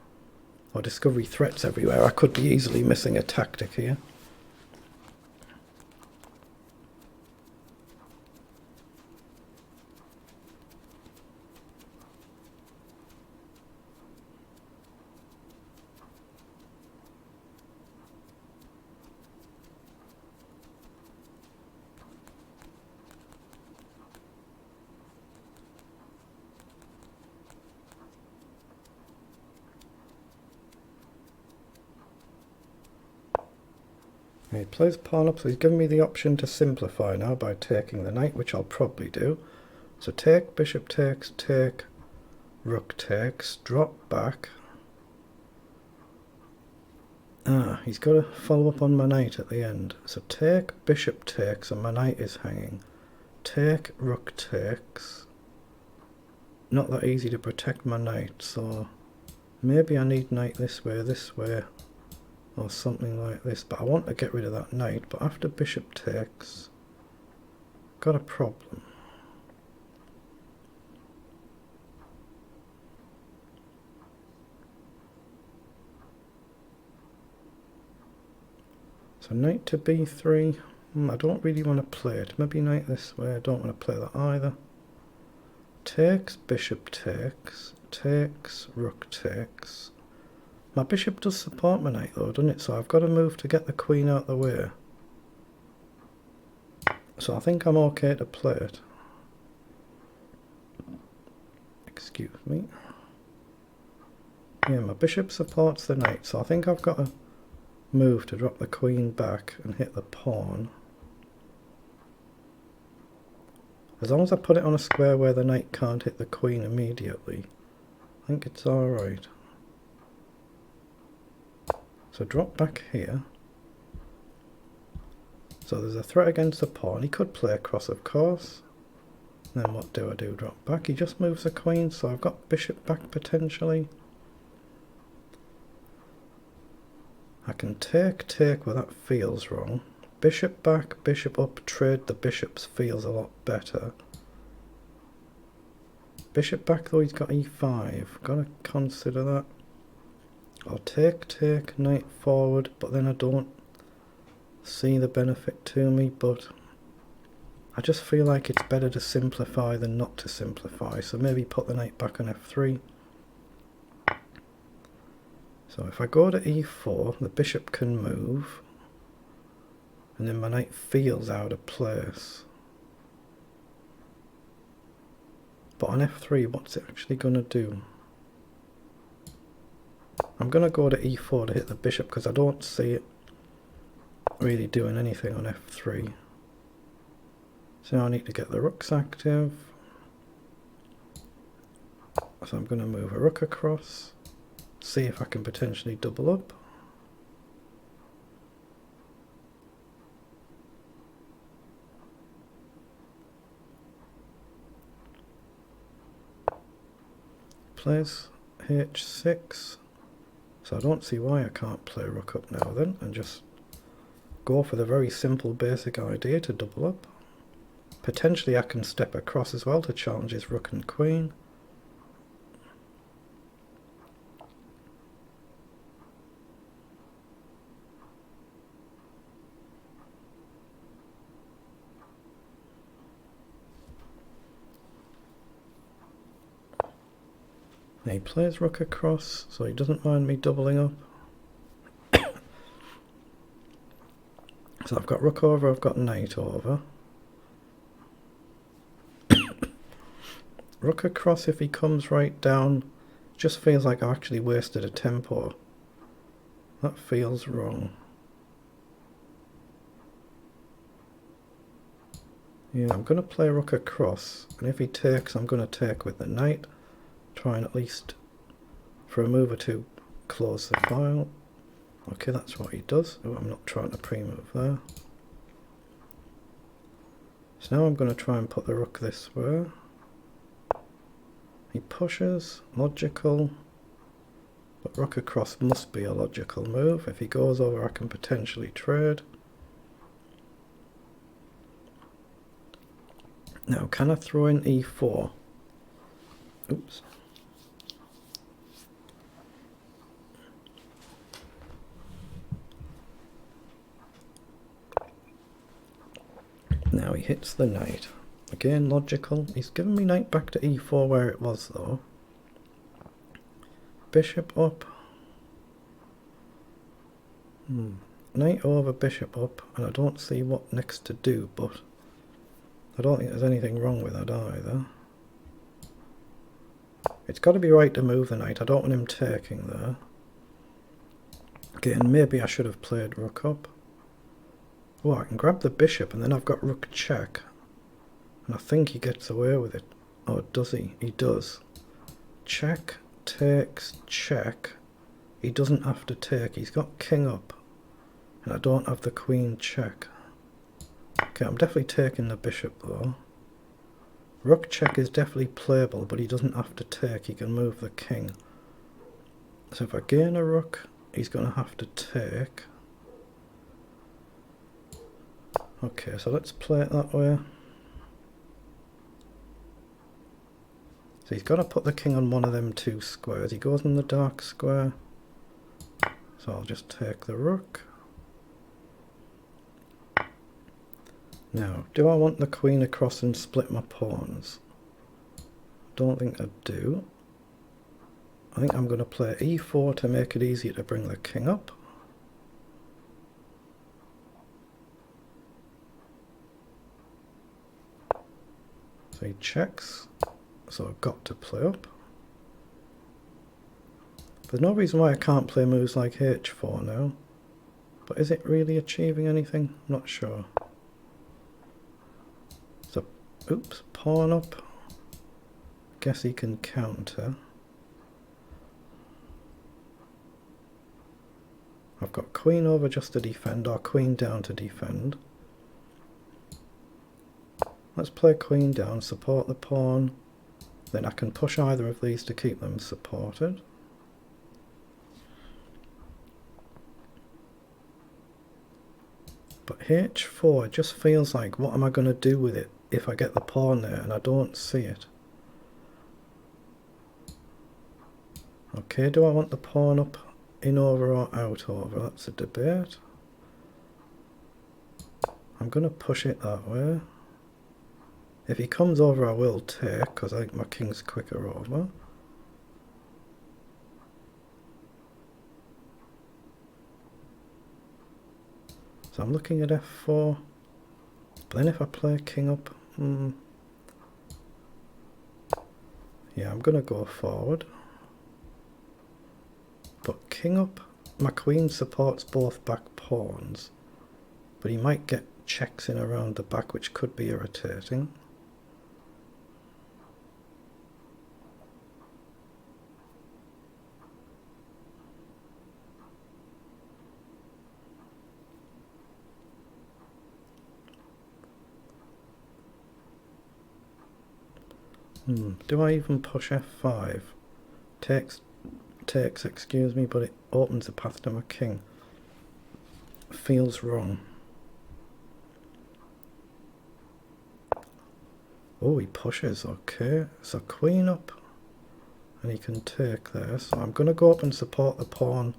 [SPEAKER 1] or discovery threats everywhere, I could be easily missing a tactic here. He plays pawn up, so he's given me the option to simplify now by taking the knight, which I'll probably do. So take, bishop takes, take, rook takes, drop back. Ah, he's got to follow up on my knight at the end. So take, bishop takes, and my knight is hanging. Take, rook takes. Not that easy to protect my knight, so maybe I need knight this way, or something like this. But I want to get rid of that knight, but after bishop takes, got a problem. So knight to b3, I don't really want to play it. Maybe knight this way, I don't want to play that either. Takes, bishop takes, takes, rook takes. My bishop does support my knight though, doesn't it? So I've got to move to get the queen out of the way. So I think I'm okay to play it. Excuse me. Yeah, my bishop supports the knight, so I think I've got to move to drop the queen back and hit the pawn. As long as I put it on a square where the knight can't hit the queen immediately, I think it's alright. So drop back here. So there's a threat against the pawn. He could play across, of course. Then what do I do? Drop back. He just moves the queen, so I've got bishop back potentially. I can take, well that feels wrong. Bishop back, bishop up, trade the bishops feels a lot better. Bishop back though, he's got e5. Gotta consider that. I'll take, knight forward, but then I don't see the benefit to me, but I just feel like it's better to simplify than not to simplify, so maybe put the knight back on f3. So if I go to e4, the bishop can move, and then my knight feels out of place. But on f3, what's it actually going to do? I'm going to go to e4 to hit the bishop because I don't see it really doing anything on f3. So I need to get the rooks active. So I'm going to move a rook across, see if I can potentially double up. Plays h6. So I don't see why I can't play rook up now then, and just go for the very simple basic idea to double up. Potentially I can step across as well to challenge his rook and queen. He plays rook across, so he doesn't mind me doubling up. So I've got rook over, I've got knight over. Rook across, if he comes right down, just feels like I've actually wasted a tempo. That feels wrong. Yeah, I'm going to play rook across, and if he takes, I'm going to take with the knight. Try and at least, for a move or two, close the file. Okay, that's what he does. Oh, I'm not trying to pre-move there. So now I'm going to try and put the rook this way. He pushes, logical, but rook across must be a logical move. If he goes over, I can potentially trade. Now, can I throw in e4? Oops. Now he hits the knight. Again, logical. He's given me knight back to e4 where it was, though. Bishop up. Knight over, bishop up, and I don't see what next to do, but I don't think there's anything wrong with that either. It's got to be right to move the knight. I don't want him taking there. Again, maybe I should have played rook up. Oh, I can grab the bishop, and then I've got rook check. And I think he gets away with it. Oh, does he? He does. Check, takes, check. He doesn't have to take. He's got king up. And I don't have the queen check. Okay, I'm definitely taking the bishop though. Rook check is definitely playable, but he doesn't have to take. He can move the king. So if I gain a rook, he's going to have to take. Okay, so let's play it that way. So he's got to put the king on one of them two squares. He goes in the dark square. So I'll just take the rook. Now, do I want the queen across and split my pawns? Don't think I do. I think I'm going to play e4 to make it easier to bring the king up. So he checks, so I've got to play up. There's no reason why I can't play moves like h4 now, but is it really achieving anything? Not sure. So, oops, pawn up. Guess he can counter. I've got queen over just to defend, or queen down to defend. Let's play queen down, support the pawn. Then I can push either of these to keep them supported. But h4 just feels like, what am I going to do with it if I get the pawn there and I don't see it? Okay, do I want the pawn up, in over or out over? That's a debate. I'm going to push it that way. If he comes over, I will take, because I think my king's quicker over. So I'm looking at f4. But then if I play king up, yeah, I'm going to go forward. But king up, my queen supports both back pawns. But he might get checks in around the back, which could be irritating. Do I even push f5? Takes, excuse me, but it opens the path to my king. Feels wrong. Oh, he pushes, okay. So queen up, and he can take there. So I'm going to go up and support the pawn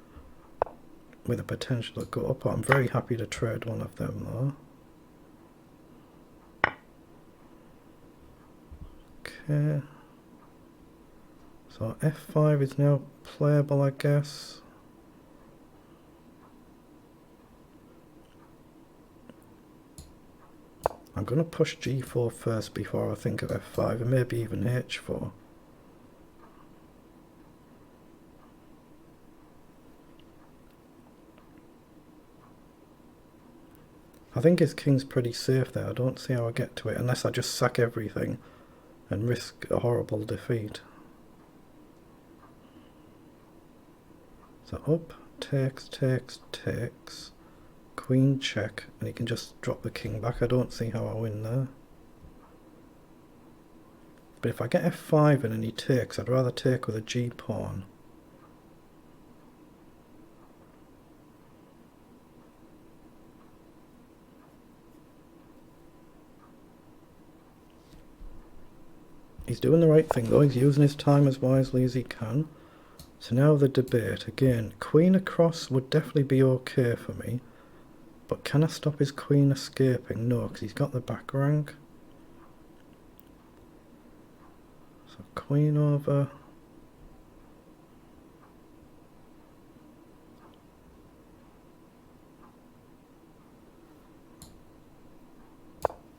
[SPEAKER 1] with a potential to go up. I'm very happy to trade one of them though. Okay. So So f5 is now playable, I guess. I'm going to push g4 first before I think of f5, and maybe even h4. I think his king's pretty safe there. I don't see how I get to it unless I just sack everything and risk a horrible defeat. So up, takes, takes, takes, queen check, and he can just drop the king back. I don't see how I win there. But if I get f5 and then he takes, I'd rather take with a g pawn. He's doing the right thing though, he's using his time as wisely as he can. So now the debate, again, queen across would definitely be okay for me. But can I stop his queen escaping? No, because he's got the back rank. So queen over.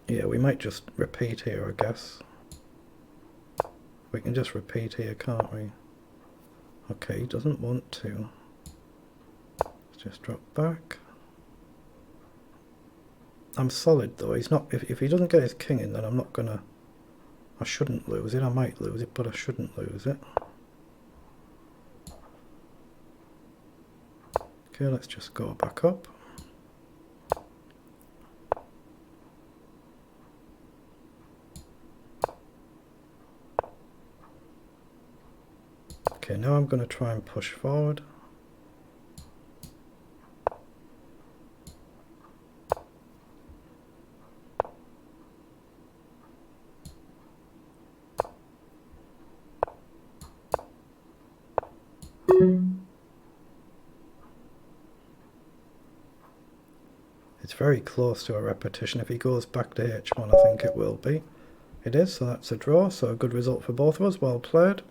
[SPEAKER 1] Yeah, we might just repeat here, I guess. We can just repeat here, can't we? Okay, he doesn't want to. Let's just drop back. I'm solid though. He's not. If he doesn't get his king in, then I'm not gonna. I shouldn't lose it. I might lose it, but I shouldn't lose it. Okay, let's just go back up. Okay, now I'm going to try and push forward. It's very close to a repetition. If he goes back to h1, I think it will be. It is, so that's a draw, so a good result for both of us. Well played.